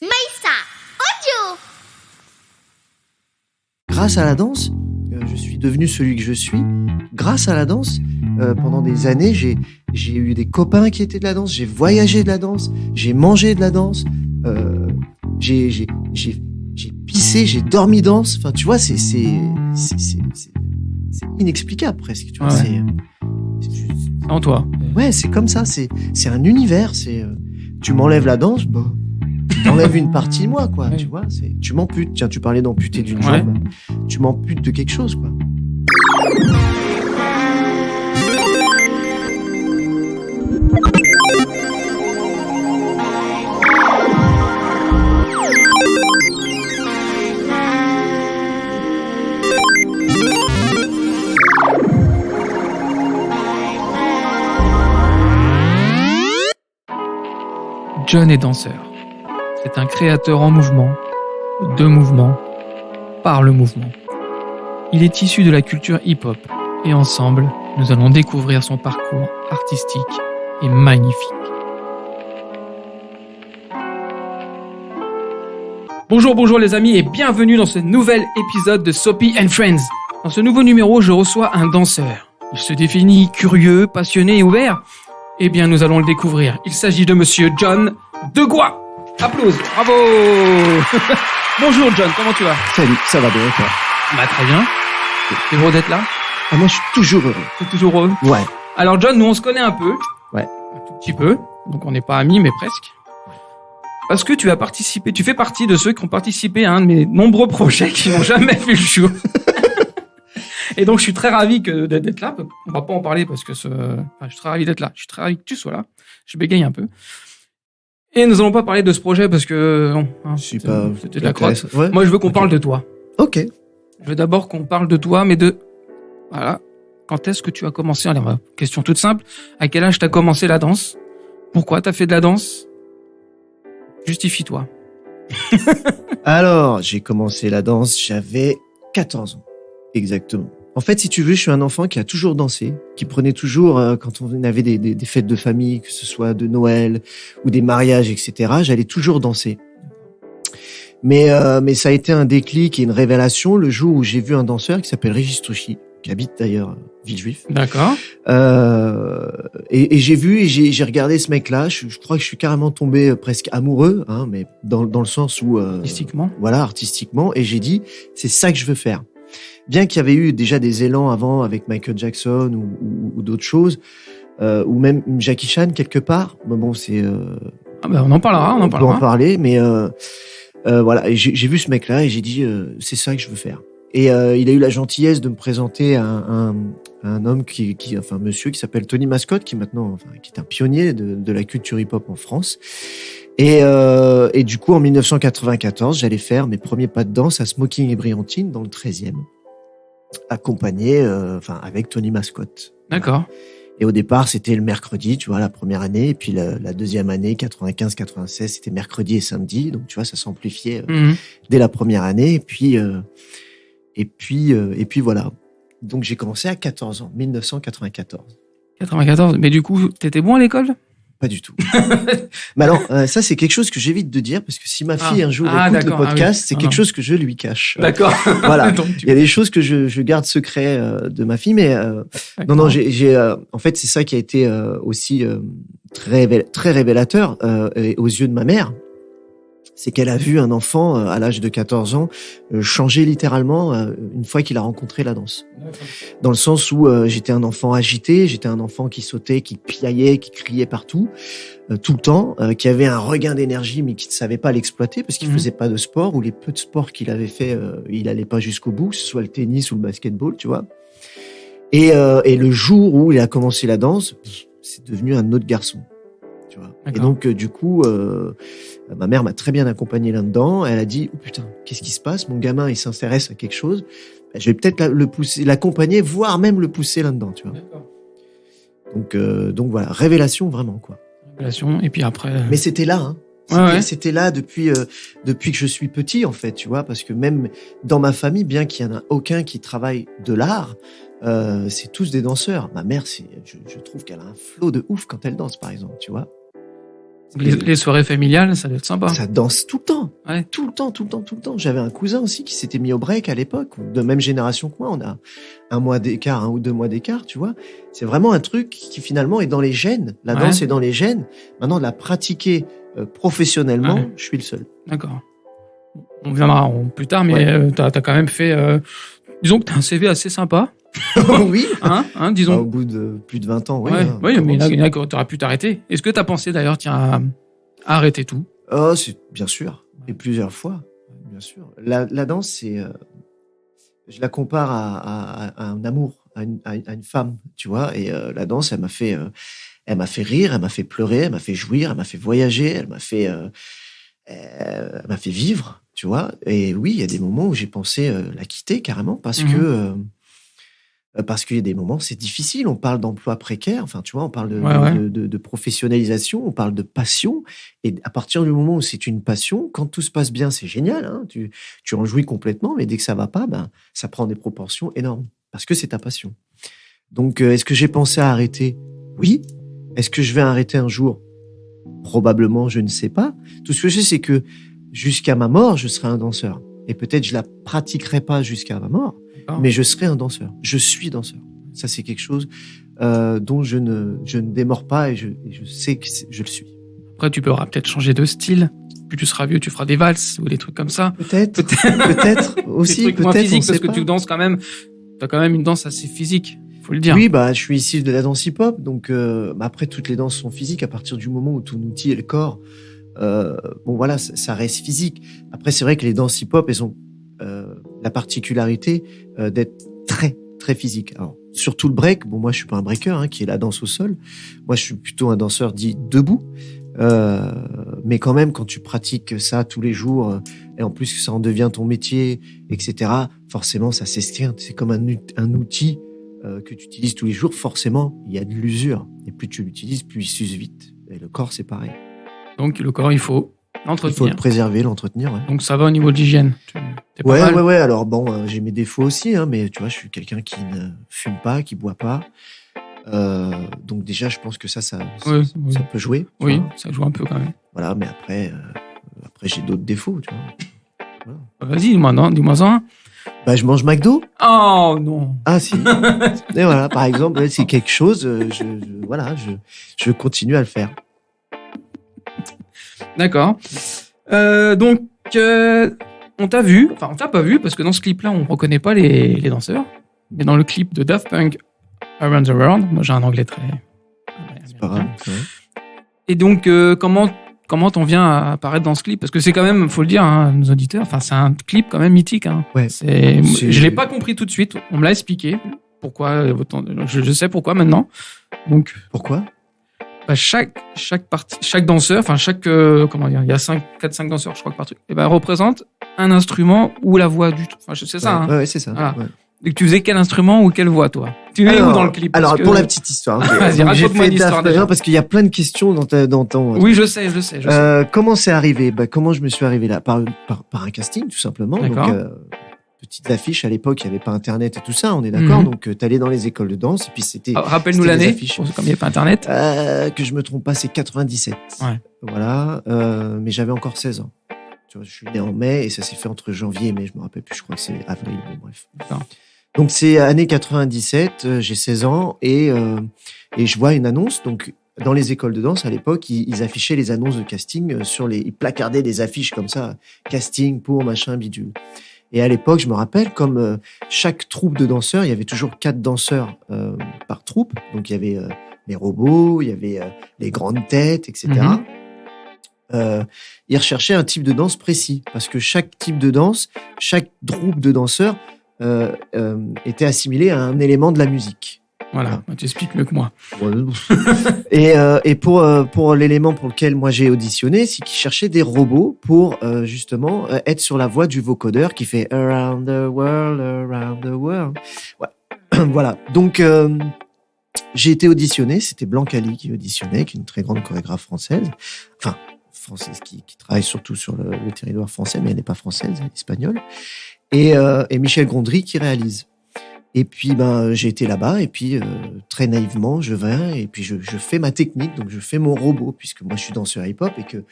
Maïssa Audio. Grâce à la danse, je suis devenu celui que je suis. Grâce à la danse, pendant des années, j'ai eu des copains qui étaient de la danse, j'ai voyagé de la danse, j'ai mangé de la danse, j'ai pissé, j'ai dormi danse. Enfin, tu vois, c'est inexplicable presque. Tu vois, Ouais. c'est En toi. ouais, c'est comme ça. C'est un univers. Tu m'enlèves la danse, bah, t'enlèves une partie de moi, quoi. Ouais. Tu vois, tu m'amputes. Tiens, tu parlais d'amputer d'une Ouais. jambe. Tu m'amputes de quelque chose, quoi. John est danseur. C'est un créateur en mouvement, de mouvement, par le mouvement. Il est issu de la culture hip-hop et ensemble, nous allons découvrir son parcours artistique et magnifique. Bonjour les amis et bienvenue dans ce nouvel épisode de Soapy and Friends. Dans ce nouveau numéro, je reçois un danseur. Il se définit curieux, passionné et ouvert. Eh bien, nous allons le découvrir. Il s'agit de monsieur John Degois. Applause, bravo. Bonjour John, comment tu vas? Salut, ça va bien, toi? Bah très bien. T'es heureux d'être là? Ah, moi, je suis toujours heureux. T'es toujours heureux? Ouais. Alors John, nous on se connaît un peu. Ouais. Un tout petit peu. Donc on n'est pas amis, mais presque. Parce que tu fais partie de ceux qui ont participé à un de mes nombreux projets qui n'ont jamais vu le jour. Et donc je suis très ravi d'être là. On va pas en parler parce que je suis très ravi d'être là. Je suis très ravi que tu sois là. Je bégaye un peu. Et nous allons pas parler de ce projet parce que non, hein, c'était de la crotte. Ouais. Moi je veux qu'on parle de toi. Ok. Je veux d'abord qu'on parle de toi, mais voilà. Quand est-ce que tu as commencé? Alors, question toute simple. À quel âge t'as commencé la danse? Pourquoi t'as fait de la danse? Justifie-toi. Alors, j'ai commencé la danse, j'avais 14 ans. Exactement. En fait, si tu veux, je suis un enfant qui a toujours dansé, qui prenait toujours, quand on avait des fêtes de famille, que ce soit de Noël ou des mariages, etc., j'allais toujours danser. Mais ça a été un déclic et une révélation le jour où j'ai vu un danseur qui s'appelle Régis Touchy, qui habite d'ailleurs à Villejuif. D'accord. Et j'ai vu et j'ai regardé ce mec-là. Je crois que je suis carrément tombé presque amoureux, hein, mais dans le sens où Artistiquement. voilà, artistiquement. Et j'ai dit, c'est ça que je veux faire. Bien qu'il y avait eu déjà des élans avant avec Michael Jackson ou d'autres choses, ou même Jackie Chan quelque part. Mais bon, c'est On en parlera, on peut en parler, mais voilà. Et j'ai vu ce mec-là et j'ai dit, c'est ça que je veux faire. Et il a eu la gentillesse de me présenter à un homme un monsieur qui s'appelle Tony Mascotte, qui maintenant, qui est un pionnier de la culture hip-hop en France. Et du coup, en 1994, j'allais faire mes premiers pas de danse à Smoking et Brillantine dans le 13e, accompagné, avec Tony Mascotte. D'accord. Et au départ, c'était le mercredi, tu vois, la première année. Et puis la deuxième année, 95-96, c'était mercredi et samedi. Donc, tu vois, ça s'amplifiait dès la première année. Et puis voilà. Donc, j'ai commencé à 14 ans, 1994. 94. Mais du coup, t'étais bon à l'école? Pas du tout. Mais alors, ça, c'est quelque chose que j'évite de dire parce que si ma fille un jour écoute le d'accord. podcast, Oui. c'est quelque chose que je lui cache. D'accord. Voilà. Donc, Il y a des choses que je garde secret de ma fille, mais non, j'ai en fait, c'est ça qui a été aussi très révélateur aux yeux de ma mère. C'est qu'elle a vu un enfant à l'âge de 14 ans changer littéralement une fois qu'il a rencontré la danse. Dans le sens où j'étais un enfant agité, j'étais un enfant qui sautait, qui piaillait, qui criait partout, tout le temps, qui avait un regain d'énergie mais qui ne savait pas l'exploiter parce qu'il faisait pas de sport, ou les peu de sport qu'il avait fait, il allait pas jusqu'au bout, que ce soit le tennis ou le basketball, tu vois. Et le jour où il a commencé la danse, c'est devenu un autre garçon. Tu vois. Et donc, du coup, ma mère m'a très bien accompagné là-dedans. Elle a dit, oh putain, qu'est-ce qui se passe? Mon gamin, il s'intéresse à quelque chose. Je vais peut-être le pousser, l'accompagner, voire même le pousser là-dedans, tu vois. Donc voilà, révélation vraiment, quoi. Révélation, et puis après. Mais c'était là, hein. C'était là depuis que je suis petit, en fait, tu vois, parce que même dans ma famille, bien qu'il y en a aucun qui travaille de l'art, c'est tous des danseurs. Ma mère, je trouve qu'elle a un flow de ouf quand elle danse, par exemple, tu vois. Les soirées familiales, ça doit être sympa. Ça danse tout le temps. Ouais. Tout le temps. J'avais un cousin aussi qui s'était mis au break à l'époque, de même génération que moi. On a 1 mois d'écart, 1 ou 2 mois d'écart, tu vois. C'est vraiment un truc qui finalement est dans les gènes. La danse est dans les gènes. Maintenant, de la pratiquer professionnellement, je suis le seul. D'accord. On viendra plus tard, mais t'as quand même fait... disons que t'as un CV assez sympa. Oui. Disons. Au bout de plus de 20 ans, oui. Oui, mais il y en a qui t'aurais pu t'arrêter. Est-ce que t'as pensé d'ailleurs, tiens, à arrêter tout? Oh, c'est bien sûr. Et plusieurs fois. Bien sûr. La danse, c'est... je la compare à un amour, à une femme, tu vois. Et la danse, elle m'a fait rire, elle m'a fait pleurer, elle m'a fait jouir, elle m'a fait voyager, elle m'a fait vivre, tu vois. Et oui, il y a des moments où j'ai pensé la quitter carrément parce qu'il y a des moments, c'est difficile. On parle d'emploi précaire, enfin, tu vois, on parle de professionnalisation, on parle de passion. Et à partir du moment où c'est une passion, quand tout se passe bien, c'est génial. Hein, tu en jouis complètement, mais dès que ça va pas, ça prend des proportions énormes parce que c'est ta passion. Donc, est-ce que j'ai pensé à arrêter? Oui. Est-ce que je vais arrêter un jour? Probablement, je ne sais pas. Tout ce que je sais, c'est que jusqu'à ma mort, je serai un danseur. Et peut-être je la pratiquerai pas jusqu'à ma mort, mais je serai un danseur. Je suis danseur. Ça, c'est quelque chose dont je ne démords pas et je sais que je le suis. Après, tu pourras peut-être changer de style. Plus tu seras vieux, tu feras des valses ou des trucs comme ça. Peut-être aussi. Des trucs peut-être, moins physiques parce que pas. tu danses quand même. T'as quand même une danse assez physique. Faut le dire. Oui, je suis issu de la danse hip-hop, donc après toutes les danses sont physiques à partir du moment où ton outil est le corps. Voilà, ça reste physique. Après, c'est vrai que les danses hip-hop, elles ont la particularité d'être très très physiques. Alors, surtout le break. Bon, moi, je suis pas un breaker, qui est la danse au sol. Moi, je suis plutôt un danseur dit debout. Mais quand même, quand tu pratiques ça tous les jours, et en plus que ça en devient ton métier, etc., forcément, ça s'estime. C'est comme un outil que tu utilises tous les jours. Forcément, il y a de l'usure. Et plus tu l'utilises, plus il s'use vite. Et le corps, c'est pareil. Donc, le corps, il faut l'entretenir. Il faut le préserver, l'entretenir. Ouais. Donc, ça va au niveau de l'hygiène. Ouais. Alors bon, j'ai mes défauts aussi, mais tu vois, je suis quelqu'un qui ne fume pas, qui boit pas. Donc déjà, je pense que ça peut jouer. Oui, ça joue un peu quand même. Voilà, mais après j'ai d'autres défauts, tu vois. Voilà. Vas-y, dis-moi un. Je mange McDo. Oh non. Ah si. Et voilà, par exemple, c'est quelque chose, je continue à le faire. D'accord. Donc, on t'a vu, enfin on t'a pas vu parce que dans ce clip-là, on reconnaît pas les danseurs. Mais dans le clip de Daft Punk, Around the World, moi j'ai un anglais très... C'est pas grave. Et donc, comment t'en viens à apparaître dans ce clip? Parce que c'est quand même, faut le dire, nos auditeurs, enfin c'est un clip quand même mythique. Ouais. Je l'ai pas compris tout de suite. On me l'a expliqué. Pourquoi? Je sais pourquoi maintenant. Donc. Pourquoi? Chaque partie, chaque danseur, enfin comment dire, il y a 4-5 danseurs, je crois que par truc, représente un instrument ou la voix du tout. Enfin, c'est ça. Ouais, c'est ça. Voilà. Ouais. Et tu faisais quel instrument ou quelle voix, toi? Tu es où dans le clip? Alors, pour la petite histoire. Vas-y, raconte-moi une histoire déjà. Parce qu'il y a plein de questions dans ton... Oui, je sais. Comment c'est arrivé? Comment je me suis arrivé là? Par un casting, tout simplement. D'accord. Donc, petites affiches à l'époque, il n'y avait pas Internet et tout ça, on est d'accord. Donc, t'allais dans les écoles de danse et puis c'était... Rappelle-nous l'année, comme il n'y avait pas Internet. Que je me trompe pas, c'est 97. Ouais. Voilà. Mais j'avais encore 16 ans. Tu vois, je suis né en mai et ça s'est fait entre janvier et mai, je me rappelle plus, je crois que c'est avril, bon bref. D'accord. Donc c'est année 97, j'ai 16 ans et je vois une annonce. Donc dans les écoles de danse à l'époque, ils affichaient les annonces de casting ils placardaient des affiches comme ça, casting pour machin bidule. Et à l'époque, je me rappelle, comme chaque troupe de danseurs, il y avait toujours 4 danseurs par troupe. Donc il y avait les robots, il y avait les grandes têtes, etc. Ils recherchaient un type de danse précis parce que chaque type de danse, chaque troupe de danseurs était assimilé à un élément de la musique. Voilà, tu expliques mieux que moi. Et pour l'élément pour lequel moi j'ai auditionné, c'est qu'ils cherchaient des robots pour justement être sur la voix du vocodeur qui fait Around the World, Around the World. Ouais. Voilà. Donc j'ai été auditionné. C'était Blancali qui auditionnait, qui est une très grande chorégraphe française. Enfin française qui travaille surtout sur le territoire français, mais elle n'est pas française, elle est espagnole. Et Michel Gondry qui réalise. Et puis, j'ai été là-bas et puis, très naïvement, je viens et puis je fais ma technique. Donc, je fais mon robot puisque moi, je suis danseur hip-hop et que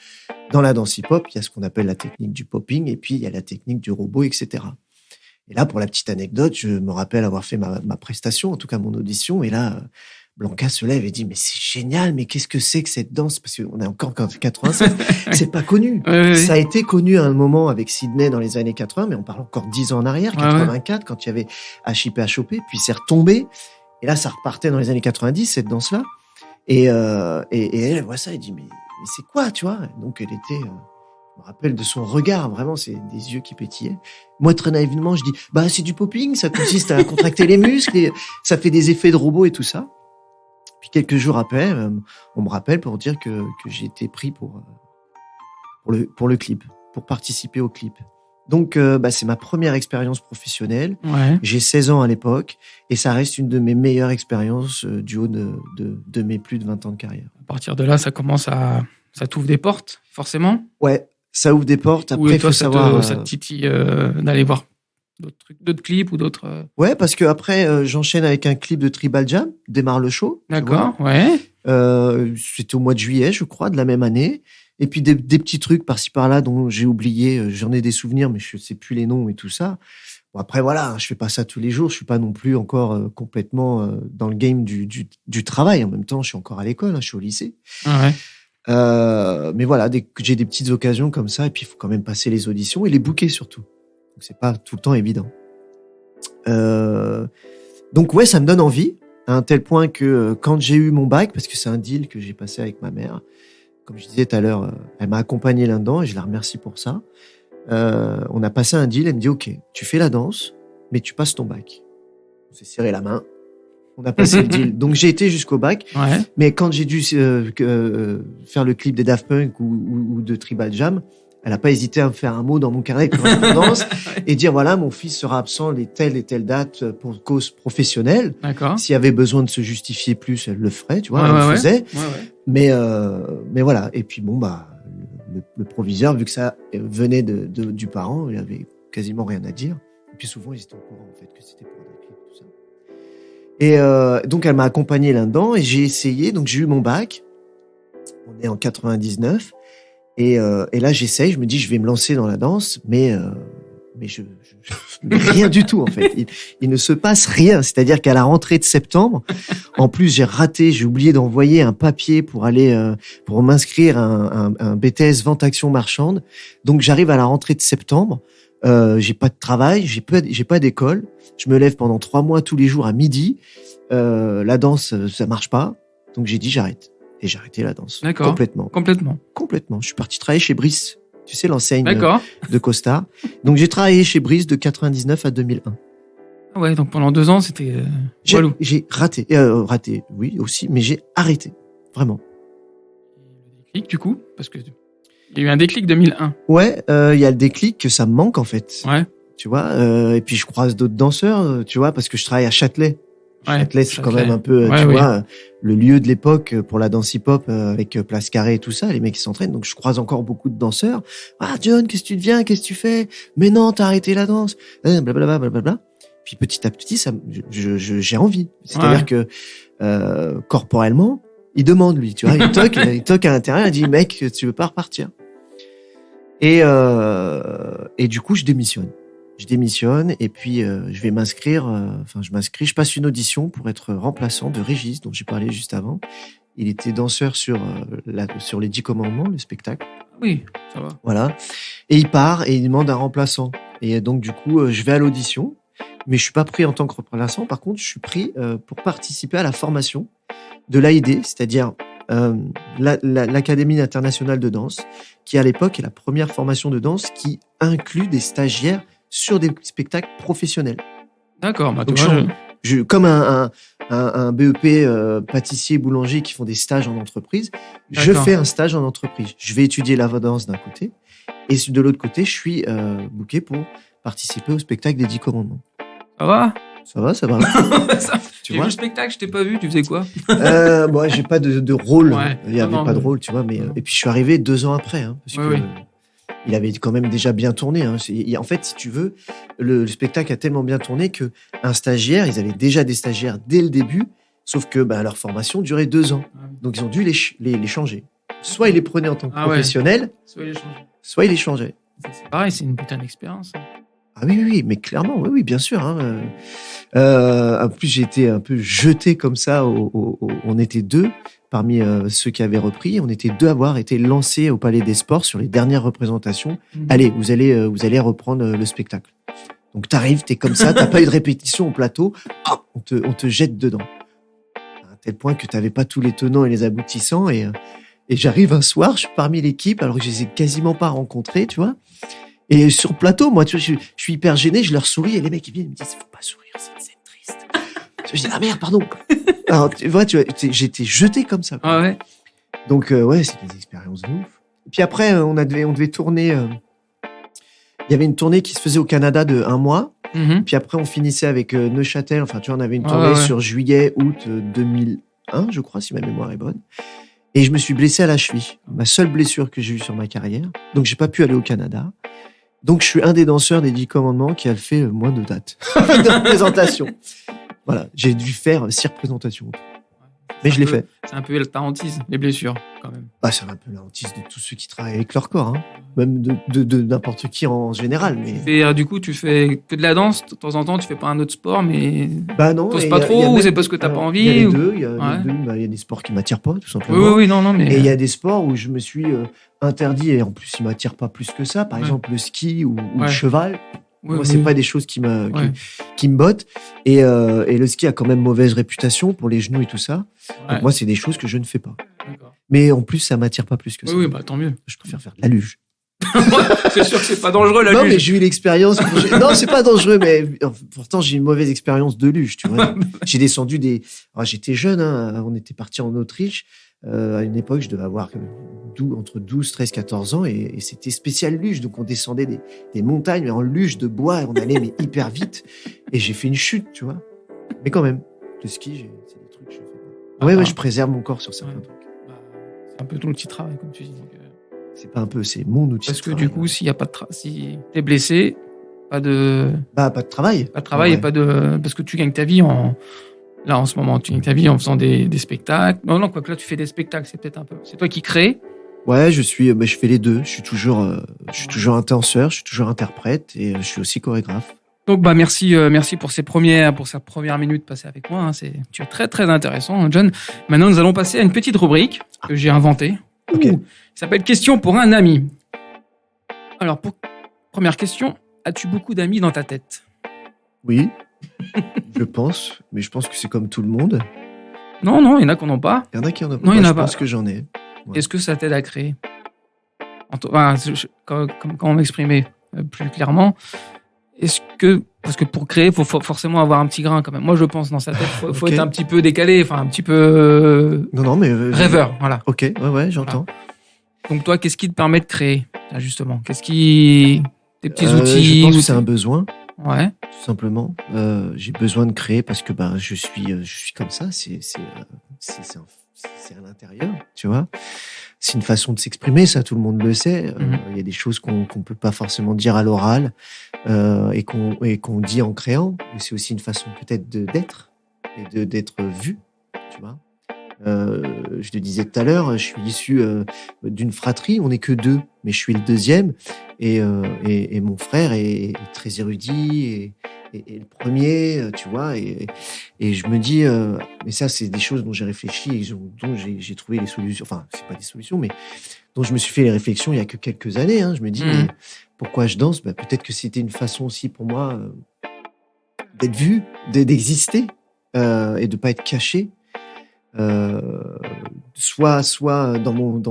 dans la danse hip-hop, il y a ce qu'on appelle la technique du popping et puis il y a la technique du robot, etc. Et là, pour la petite anecdote, je me rappelle avoir fait ma prestation, en tout cas mon audition. Et là, Blanca se lève et dit « Mais c'est génial, mais qu'est-ce que c'est que cette danse ?» Parce qu'on est encore en 87, c'est pas connu. Oui. Ça a été connu à un moment avec Sydney dans les années 80, mais on parle encore 10 ans en arrière, 84, quand il y avait HIP, puis c'est retombé. Et là, ça repartait dans les années 90, cette danse-là. Et elle voit ça et dit « Mais c'est quoi, tu vois ?» Donc, elle était... je me rappelle de son regard, vraiment, c'est des yeux qui pétillaient. Moi, très naïvement, je dis « c'est du popping, ça consiste à contracter les muscles, et ça fait des effets de robot et tout ça. » Puis quelques jours après, on me rappelle pour dire que j'ai été pris pour le clip, pour participer au clip. Donc, c'est ma première expérience professionnelle. Ouais. J'ai 16 ans à l'époque, et ça reste une de mes meilleures expériences du haut de mes plus de 20 ans de carrière. À partir de là, ça t'ouvre des portes, forcément. Ouais, ça ouvre des portes. Après, il faut savoir. ça te titille d'aller voir d'autres trucs, d'autres clips ou d'autres. Ouais, parce que après, j'enchaîne avec un clip de Tribal Jam, Démarre le show. D'accord, ouais. C'était au mois de juillet, je crois, de la même année. Et puis des petits trucs par-ci par-là dont j'ai oublié. J'en ai des souvenirs, mais je sais plus les noms et tout ça. Bon, après, voilà, je fais pas ça tous les jours. Je suis pas non plus encore complètement dans le game du travail. En même temps, je suis encore à l'école, je suis au lycée. Ouais. Mais voilà, j'ai des petites occasions comme ça, et puis il faut quand même passer les auditions et les booker surtout. Donc c'est pas tout le temps évident. Donc ouais, ça me donne envie, à un tel point que quand j'ai eu mon bac, parce que c'est un deal que j'ai passé avec ma mère, comme je disais tout à l'heure, elle m'a accompagné là-dedans et je la remercie pour ça. On a passé un deal, elle me dit « Ok, tu fais la danse, mais tu passes ton bac. » On s'est serré la main. On a passé le deal. Donc, j'ai été jusqu'au bac. Ouais. Mais quand j'ai dû faire le clip des Daft Punk ou de Tribal Jam, elle n'a pas hésité à me faire un mot dans mon carnet de correspondance et dire, voilà, mon fils sera absent les telles et telles dates pour cause professionnelle. D'accord. S'il y avait besoin de se justifier plus, elle le ferait, tu vois, Ouais, elle ouais, le faisait. Ouais. Mais voilà. Et puis, le proviseur, vu que ça venait du parent, il avait quasiment rien à dire. Et puis, souvent, ils étaient au courant, en fait, que c'était pour des clips, tout ça. Et donc, elle m'a accompagné là-dedans et j'ai essayé. Donc, j'ai eu mon bac. On est en 99. Et là, j'essaye. Je me dis, je vais me lancer dans la danse, mais rien du tout, en fait. Il ne se passe rien. C'est-à-dire qu'à la rentrée de septembre, en plus, j'ai oublié d'envoyer un papier pour aller, pour m'inscrire à un BTS Vente Action Marchande. Donc, j'arrive à la rentrée de septembre. J'ai pas de travail, j'ai pas d'école. Je me lève pendant 3 mois tous les jours à midi. La danse, ça marche pas. Donc, j'ai dit, j'arrête. Et j'ai arrêté la danse. D'accord. Complètement. Je suis parti travailler chez Brice. Tu sais, l'enseigne D'accord. de Costa. Donc, j'ai travaillé chez Brice de 99 à 2001. Ah ouais, donc pendant 2 ans, c'était j'ai raté. Raté, oui, aussi, mais j'ai arrêté. Vraiment. Le déclic, du coup, parce que il y a eu un déclic 2001. Ouais, il y a le déclic que ça me manque, en fait. Ouais. Tu vois, et puis je croise d'autres danseurs, tu vois, parce que je travaille à Châtelet. Châtelet, c'est quand même un peu, vois, le lieu de l'époque pour la danse hip-hop avec Place Carrée et tout ça, les mecs qui s'entraînent. Donc, je croise encore beaucoup de danseurs. Ah, John, qu'est-ce que tu deviens? Qu'est-ce que tu fais? Mais non, t'as arrêté la danse. Blablabla. Puis, petit à petit, j'ai envie. C'est-à-dire que, corporellement, il demande, lui, tu vois, il toque à l'intérieur, il dit, mec, tu veux pas repartir? Et du coup, je démissionne et puis je vais m'inscrire. Je passe une audition pour être remplaçant de Régis, dont j'ai parlé juste avant. Il était danseur sur les 10 commandements, le spectacle. Oui, ça va. Voilà. Et il part et il demande un remplaçant. Et donc du coup, je vais à l'audition, mais je suis pas pris en tant que remplaçant. Par contre, je suis pris pour participer à la formation de l'AID, c'est-à-dire l'Académie internationale de danse, qui à l'époque est la première formation de danse qui inclut des stagiaires sur des spectacles professionnels. D'accord. Donc comme un BEP pâtissier, boulanger qui font des stages en entreprise, je fais un stage en entreprise. Je vais étudier la danse d'un côté et de l'autre côté, je suis booké pour participer au spectacle des 10 commandements. Ça va. Tu vois, le spectacle, je t'ai pas vu, tu faisais quoi? Bon, j'ai pas de rôle. Ouais. Il y avait pas de rôle, tu vois, mais et puis je suis arrivé 2 ans après, parce que il avait quand même déjà bien tourné. Hein. En fait, si tu veux, le spectacle a tellement bien tourné que un stagiaire, ils avaient déjà des stagiaires dès le début, sauf que leur formation durait 2 ans. Donc, ils ont dû les changer. Soit ils les prenaient en tant que professionnels, soit ils les changeaient. C'est pareil, c'est une putain d'expérience. Ah oui, mais clairement, oui, bien sûr. Hein. En plus, j'ai été un peu jeté comme ça. On était 2 parmi ceux qui avaient repris. On était 2 à avoir été lancés au Palais des Sports sur les dernières représentations. Allez, vous allez reprendre le spectacle. Donc, t'arrives, t'es comme ça, t'as pas eu de répétition au plateau. On te jette dedans. À tel point que t'avais pas tous les tenants et les aboutissants. Et j'arrive un soir, je suis parmi l'équipe, alors que je les ai quasiment pas rencontrés, tu vois. Et sur le plateau, moi, tu vois, je suis hyper gêné, je leur souris, et les mecs, ils viennent, ils me disent, faut pas sourire, c'est triste. Je dis, ah merde, pardon. Alors, tu vois, j'ai été jeté comme ça. Ah ouais. Donc, c'est des expériences de ouf. Et puis après, on devait tourner, il y avait une tournée qui se faisait au Canada de 1 mois. Puis après, on finissait avec Neuchâtel. Enfin, tu vois, on avait une tournée sur juillet, août 2001, je crois, si ma mémoire est bonne. Et je me suis blessé à la cheville. Ma seule blessure que j'ai eue sur ma carrière. Donc, j'ai pas pu aller au Canada. Donc, je suis un des danseurs des 10 commandements qui a fait moins de dates de représentation. Voilà. J'ai dû faire 6 représentations. Mais je l'ai fait. C'est un peu ta hantise, les blessures, quand même. C'est un peu la hantise de tous ceux qui travaillent avec leur corps, hein. Même de n'importe qui en général. Mais... du coup, tu fais que de la danse, de temps en temps, tu fais pas un autre sport, mais. Non. Tu pas trop, ou c'est parce que t'as pas envie? Il y a les deux. Il y a des sports qui m'attirent pas, tout simplement. Oui, non, mais. Et il y a des sports où je me suis interdit, et en plus, ils m'attirent pas plus que ça. Par exemple, le ski ou le cheval. Moi, c'est pas des choses qui me bottent. Et le ski a quand même mauvaise réputation pour les genoux et tout ça. Donc moi, c'est des choses que je ne fais pas. D'accord. Mais en plus, ça m'attire pas plus que ça. Oui, tant mieux. Je préfère faire de la luge. C'est sûr que c'est pas dangereux, la luge. Non, mais j'ai eu l'expérience. Non, c'est pas dangereux, mais pourtant, j'ai une mauvaise expérience de luge, tu vois. J'ai descendu j'étais jeune, hein. On était parti en Autriche. À une époque, je devais avoir entre 12, 13, 14 ans et c'était spécial luge. Donc, on descendait des montagnes, mais en luge de bois et on allait mais hyper vite. Et j'ai fait une chute, tu vois. Mais quand même, le ski, c'est des trucs que je fais pas. Ouais, je préserve mon corps sur certains trucs. C'est un peu ton outil de travail, comme tu dis. Donc, c'est pas un peu, c'est mon outil de travail. Parce que du coup, s'il y a pas de si t'es blessé, pas de... pas de travail. Pas de travail et pas de... Parce que tu gagnes ta vie Là, en ce moment, tu gagnes ta vie en faisant des spectacles. Non, quoi que là, tu fais des spectacles, c'est peut-être un peu... C'est toi qui crée. Ouais, je fais les deux. Je suis toujours un danseur, je suis toujours interprète et je suis aussi chorégraphe. Donc, merci pour cette première minute passée avec moi. Tu es très, très intéressant, John. Maintenant, nous allons passer à une petite rubrique que j'ai inventée. Okay. Ça s'appelle Question pour un ami. Alors, première question, as-tu beaucoup d'amis dans ta tête? Oui. Je pense, mais je pense que c'est comme tout le monde. Non, il y en a qui n'en ont pas. Il y en a qui en ont pas. Non, il y en a je pas. pense que j'en ai. Ouais. Est-ce que ça t'aide à créer? Comment m'exprimer plus clairement? Parce que pour créer, faut forcément avoir un petit grain quand même. Moi, je pense dans sa tête, faut être un petit peu décalé, un petit peu. Non, mais rêveur, voilà. Ok, ouais, j'entends. Voilà. Donc toi, qu'est-ce qui te permet de créer, justement? Tes petits outils? Je pense que c'est un besoin. Ouais. Tout simplement. J'ai besoin de créer parce que je suis comme ça. C'est à l'intérieur, tu vois. C'est une façon de s'exprimer, ça, tout le monde le sait. Il y a des choses qu'on peut pas forcément dire à l'oral et qu'on dit en créant. Mais c'est aussi une façon peut-être d'être et d'être vu, tu vois. Je le disais tout à l'heure, je suis issu d'une fratrie. On n'est que 2, mais je suis le 2e. Et mon frère est très érudit et le premier, tu vois. Et je me dis, mais ça, c'est des choses dont j'ai réfléchi et dont j'ai trouvé les solutions. Enfin, c'est pas des solutions, mais dont je me suis fait les réflexions il y a que quelques années. Hein. Je me dis, mais pourquoi je danse? Peut-être que c'était une façon aussi pour moi d'être vu, d'exister et de pas être caché. Soit dans mon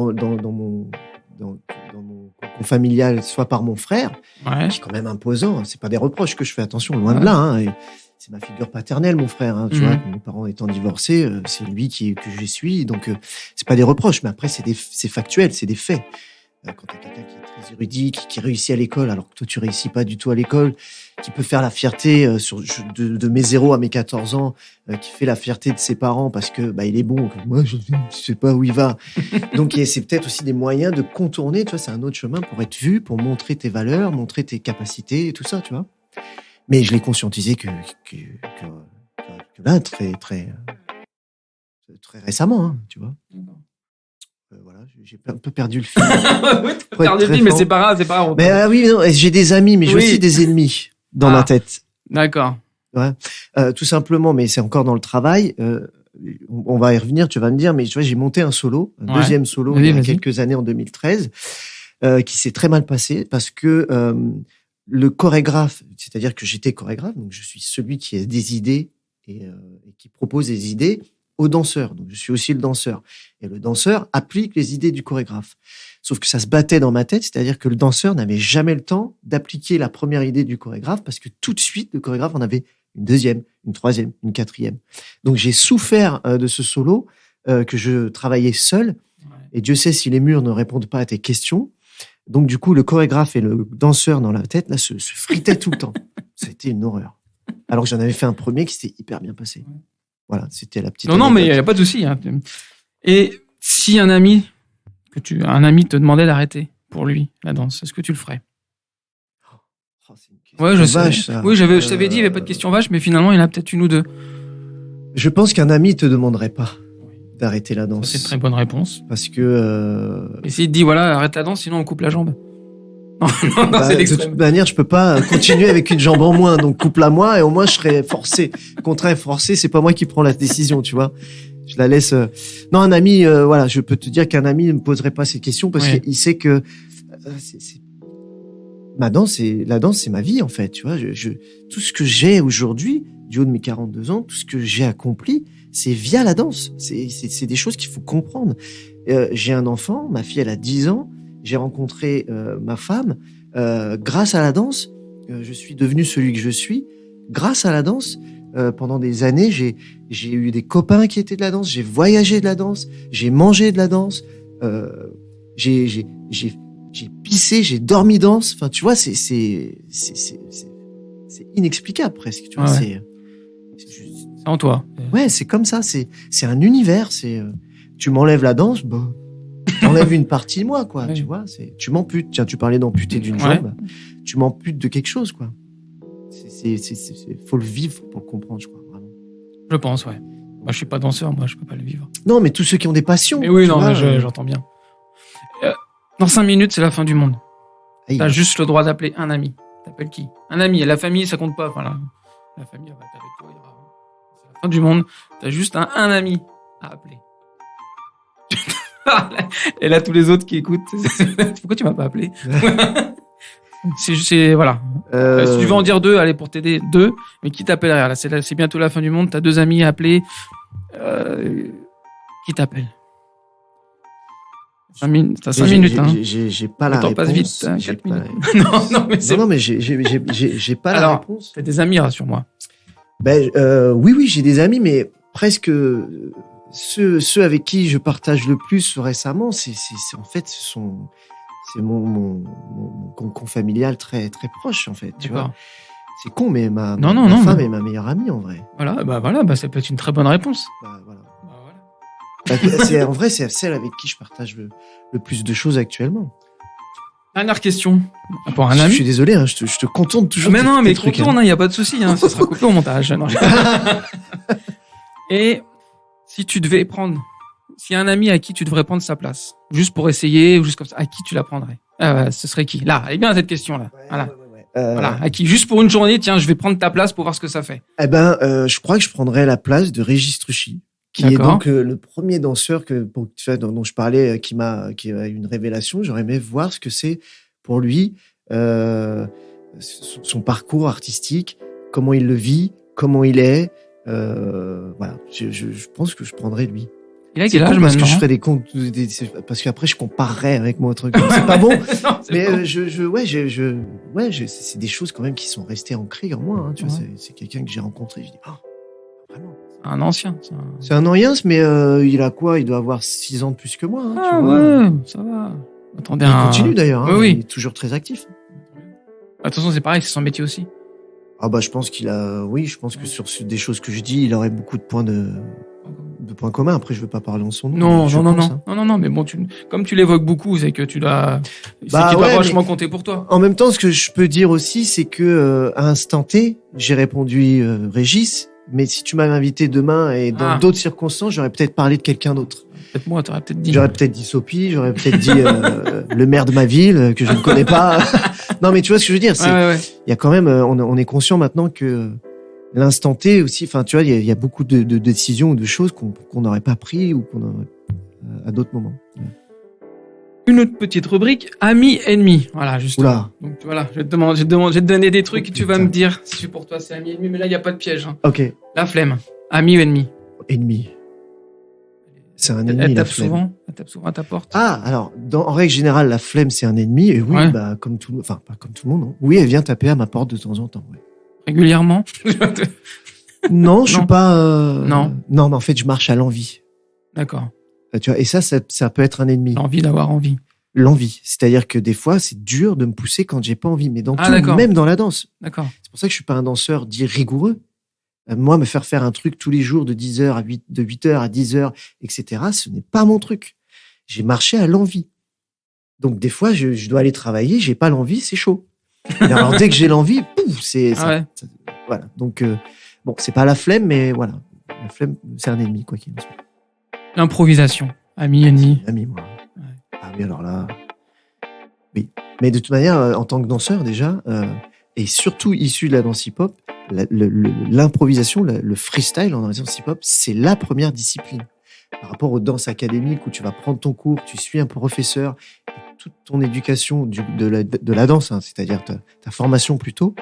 cocon familial, soit par mon frère, qui est quand même imposant. C'est pas des reproches que je fais, attention, loin de là. Hein, et c'est ma figure paternelle, mon frère. Hein, tu vois, mes parents étant divorcés, c'est lui que je suis. Donc, c'est pas des reproches, mais après, c'est factuel, c'est des faits. Quand t'as quelqu'un qui est très érudit, qui réussit à l'école, alors que toi, tu réussis pas du tout à l'école, qui peut faire la fierté de mes 0 à mes 14 ans, qui fait la fierté de ses parents parce que il est bon, que moi je sais pas où il va. Donc c'est peut-être aussi des moyens de contourner, tu vois, c'est un autre chemin pour être vu, pour montrer tes valeurs, montrer tes capacités et tout ça, tu vois. Mais je l'ai conscientisé que là, très récemment, hein, tu vois. Voilà, j'ai un peu perdu le fil. Ouais, t'as perdu le fil, mais c'est pas grave. Mais oui, non, j'ai des amis, mais j'ai aussi des ennemis dans ma tête. D'accord. Ouais. Tout simplement, mais c'est encore dans le travail. On va y revenir, tu vas me dire, mais tu vois, j'ai monté un solo, deuxième solo, il y a quelques années, en 2013, qui s'est très mal passé parce que le chorégraphe, c'est-à-dire que j'étais chorégraphe, donc je suis celui qui a des idées et qui propose des idées au danseur. Donc, je suis aussi le danseur. Et le danseur applique les idées du chorégraphe. Sauf que ça se battait dans ma tête, c'est-à-dire que le danseur n'avait jamais le temps d'appliquer la première idée du chorégraphe parce que tout de suite, le chorégraphe en avait une deuxième, une troisième, une quatrième. Donc, j'ai souffert de ce solo que je travaillais seul. Ouais. Et Dieu sait si les murs ne répondent pas à tes questions. Donc, du coup, le chorégraphe et le danseur dans la tête, là, se fritaient tout le temps. Ça a été une horreur. Alors que j'en avais fait un premier qui s'était hyper bien passé. Voilà, c'était la petite. Non, mais il n'y a pas de souci. Hein. Et si un ami te demandait d'arrêter pour lui la danse, est-ce que tu le ferais? Ouais, je sais. Vache, ça. Oui, je t'avais dit, il n'y avait pas de question vache, mais finalement, il y en a peut-être une ou deux. Je pense qu'un ami te demanderait pas d'arrêter la danse. Ça, c'est une très bonne réponse. Parce que. Et s'il te dit, voilà, arrête la danse, sinon on coupe la jambe. Non, c'est de toute manière, je peux pas continuer avec une jambe en moins, donc coupe-la moi et au moins je serai forcé. Contraint et forcé, c'est pas moi qui prends la décision, tu vois. Je la laisse. Non, un ami, voilà, je peux te dire qu'un ami ne me poserait pas ces questions parce qu'il sait que la danse, c'est ma vie en fait, tu vois. Tout ce que j'ai aujourd'hui, du haut de mes 42 ans, tout ce que j'ai accompli, c'est via la danse. C'est des choses qu'il faut comprendre. J'ai un enfant, ma fille elle a 10 ans. J'ai rencontré ma femme grâce à la danse. Je suis devenu celui que je suis grâce à la danse. Pendant des années, j'ai eu des copains qui étaient de la danse. J'ai voyagé de la danse. J'ai mangé de la danse. J'ai pissé. J'ai dormi danse. Enfin, tu vois, c'est inexplicable presque. Tu vois, c'est en toi. Ouais, c'est comme ça. C'est un univers. Tu m'enlèves la danse, t'enlèves une partie de moi, quoi. Tu vois, tu m'amputes. Tiens, tu parlais d'amputer d'une jambe. Tu m'amputes de quelque chose, quoi. Faut le vivre pour le comprendre, je crois, vraiment. Je pense, ouais. Moi, je suis pas danseur, moi, je peux pas le vivre. Non, mais tous ceux qui ont des passions. Mais oui, non, j'entends bien. Dans 5 minutes, c'est la fin du monde. T'as juste le droit d'appeler un ami. T'appelles qui? Un ami. Et la famille, ça compte pas. Enfin, la famille, elle va être avec toi. C'est la fin du monde. T'as juste un ami à appeler. Et là, tous les autres qui écoutent, pourquoi tu m'as pas appelé? C'est voilà. Si tu veux en dire 2, allez, pour t'aider, 2, mais qui t'appellerait? Là, c'est bientôt la fin du monde, t'as 2 amis à appeler. Qui t'appelle? T'as 5 minutes, hein. J'ai pas la réponse. Le temps passe vite, 4 minutes. Non, mais c'est... Non, mais j'ai pas la réponse. T'as des amis, rassure-moi. Oui, j'ai des amis, mais presque ceux avec qui je partage le plus récemment, c'est en fait, c'est mon cocon familial très, très proche, en fait, tu vois. C'est con, mais ma femme est ma meilleure amie, en vrai. Voilà, ça peut être une très bonne réponse. En vrai, c'est celle avec qui je partage le plus de choses actuellement. Dernière question. Pour un ami. Je suis désolé, hein, je te contourne toujours. Mais non, mais contourne, il n'y a pas de souci, hein, ça sera coupé au montage. Non. Et si tu devais s'il y a un ami à qui tu devrais prendre sa place, juste pour essayer, ou juste comme ça, à qui tu la prendrais? Ce serait qui? Là, elle est bien cette question-là. Voilà, à qui? Juste pour une journée, tiens, je vais prendre ta place pour voir ce que ça fait. Je crois que je prendrais la place de Régis Truchy, qui est donc le premier danseur dont je parlais, qui a eu une révélation. J'aurais aimé voir ce que c'est pour lui, son parcours artistique, comment il le vit, comment il est. Voilà, je pense que je prendrais lui. Il a quel âge maintenant? Parce que je ferais des comptes, parce qu'après je comparerais avec mon truc. C'est pas bon. Non, mais bon. C'est des choses quand même qui sont restées ancrées en moi. Hein, tu vois, c'est quelqu'un que j'ai rencontré. Je dis, vraiment. Un ancien. C'est un ancien, mais il a quoi? Il doit avoir 6 ans de plus que moi. Hein, tu vois. Ça va. Attendez, il continue d'ailleurs. Hein, oui. Il est toujours très actif. Attention, c'est pareil, c'est son métier aussi. Ah bah je pense je pense que sur des choses que je dis, il aurait beaucoup de points communs. Après, je veux pas parler en son nom. Non, mais bon, comme tu l'évoques beaucoup, c'est que qu'il doit vachement compter pour toi. En même temps, ce que je peux dire aussi, c'est que à instant T, j'ai répondu Régis, mais si tu m'avais invité demain et dans d'autres circonstances, j'aurais peut-être parlé de quelqu'un d'autre. Peut-être moi, t'aurais peut-être dit. J'aurais peut-être dit Sophie, j'aurais peut-être dit le maire de ma ville que je ne connais pas. Non, mais tu vois ce que je veux dire, c'est il y a quand même on est conscient maintenant que l'instant T aussi, enfin tu vois, il y a beaucoup de décisions ou de choses qu'on n'aurait pas pris ou qu'on aurait à d'autres moments. Une autre petite rubrique, amis ennemis. Voilà, justement. Oula. Donc voilà, je vais te donner des trucs, tu vas me dire si pour toi c'est ami ennemi, mais là il y a pas de piège. Hein. OK. La flemme, ami ou ennemi? Ennemi. C'est un ennemi. Elle tape souvent à ta porte. Ah, alors en règle générale, la flemme c'est un ennemi et oui, bah comme pas comme tout le monde. Non. Oui, elle vient taper à ma porte de temps en temps. Ouais. Régulièrement? Non, je suis pas. Non, mais en fait, je marche à l'envie. D'accord. Tu vois, et ça peut être un ennemi. L'envie d'avoir envie. L'envie, c'est-à-dire que des fois, c'est dur de me pousser quand j'ai pas envie, mais dans tout, d'accord. même dans la danse. D'accord. C'est pour ça que je suis pas un danseur dit rigoureux. Moi, me faire un truc tous les jours de 10h à 8, de 8h à 10h, etc., ce n'est pas mon truc. J'ai marché à l'envie. Donc, des fois, je dois aller travailler, j'ai pas l'envie, c'est chaud. Et alors, dès que j'ai l'envie, pouf, voilà. Donc, bon, c'est pas la flemme, mais voilà. La flemme, c'est un ennemi, quoi qu'il en soit. L'improvisation. Ami, ennemi. Ami, moi. Ouais. Ah oui, alors là. Oui. Mais de toute manière, en tant que danseur, déjà, et surtout issu de la danse hip-hop, l'improvisation, le freestyle en danse hip-hop, c'est la première discipline. Par rapport aux danses académiques où tu vas prendre ton cours, tu suis un professeur, et toute ton éducation de la danse, hein, c'est-à-dire ta formation plutôt,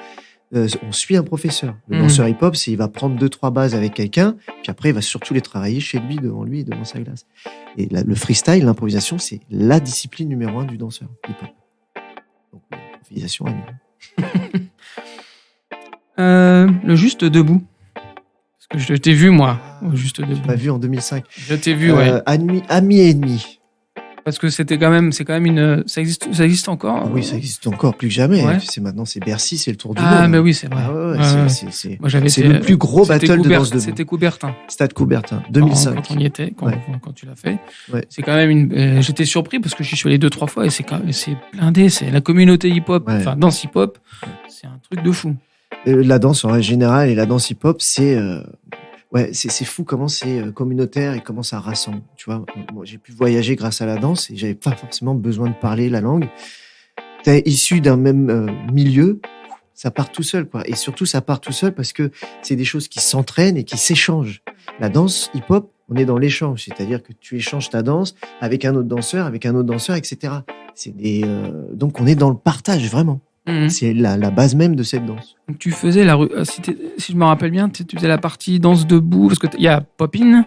on suit un professeur. Le danseur hip-hop, il va prendre 2-3 bases avec quelqu'un, puis après, il va surtout les travailler chez lui, et devant sa glace. Et le freestyle, l'improvisation, c'est la discipline numéro 1 du danseur hip-hop. Donc, l'improvisation, le juste debout. Parce que je t'ai vu, moi, au juste debout. Tu m'as vu en 2005. Je t'ai vu, ouais. Ami et ennemi. Parce que c'est quand même ça existe encore. Oui, ça existe encore plus que jamais. Ouais. Maintenant, c'est Bercy, c'est le tour du monde. Ah, mais oui, c'est vrai. C'est le plus gros battle de danse debout. C'était Coubertin. Stade Coubertin, 2005. Quand on y était, quand tu l'as fait. Ouais. C'est quand même j'étais surpris parce que je suis allé 2-3 fois et c'est blindé. C'est la communauté hip-hop, enfin, danse hip-hop. C'est un truc de fou. La danse en général et la danse hip-hop, c'est fou comment c'est communautaire et comment ça rassemble. Tu vois, moi, j'ai pu voyager grâce à la danse et j'avais pas forcément besoin de parler la langue. T'es issu d'un même milieu, ça part tout seul, quoi. Et surtout, ça part tout seul parce que c'est des choses qui s'entraînent et qui s'échangent. La danse hip-hop, on est dans l'échange, c'est-à-dire que tu échanges ta danse avec un autre danseur, etc. Donc on est dans le partage vraiment. C'est la base même de cette danse. Donc tu faisais si je me rappelle bien, tu faisais la partie danse debout parce que il y a pop-in,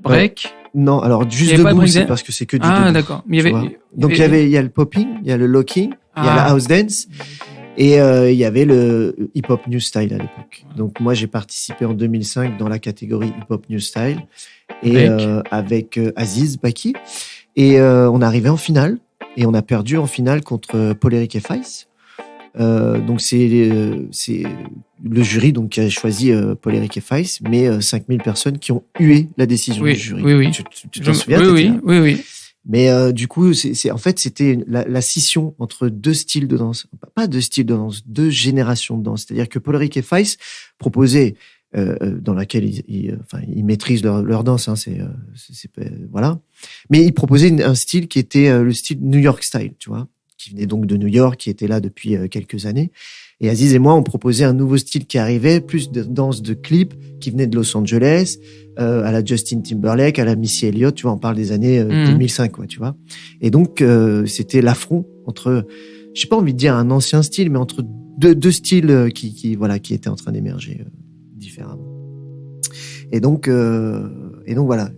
break. Ouais. Non, alors juste debout, c'est parce que c'est que du debout. Ah d'accord. Mais il y a le popping, il y a le locking, il y a la house dance et il y avait le hip hop new style à l'époque. Donc moi j'ai participé en 2005 dans la catégorie hip hop new style et avec Aziz Baki et on est arrivé en finale et on a perdu en finale contre Poléric et Faiz. Donc c'est le jury donc qui a choisi Poléric et Faiz, mais 5000 personnes qui ont hué la décision du jury. Oui. Tu t'en souviens? Oui. Mais du coup, en fait, c'était la scission entre deux styles de danse, pas deux styles de danse, deux générations de danse. C'est-à-dire que Poléric et Faiz proposaient dans laquelle ils maîtrisent leur danse, hein, voilà. Mais ils proposaient un style qui était le style New York style, tu vois, qui venait donc de New York, qui était là depuis quelques années. Et Aziz et moi, on proposait un nouveau style qui arrivait, plus de danse de clip, qui venait de Los Angeles, à la Justin Timberlake, à la Missy Elliott, tu vois, on parle des années 2005, quoi, tu vois. Et donc, c'était l'affront entre, j'ai pas envie de dire un ancien style, mais entre deux styles qui étaient en train d'émerger différemment. Et donc voilà,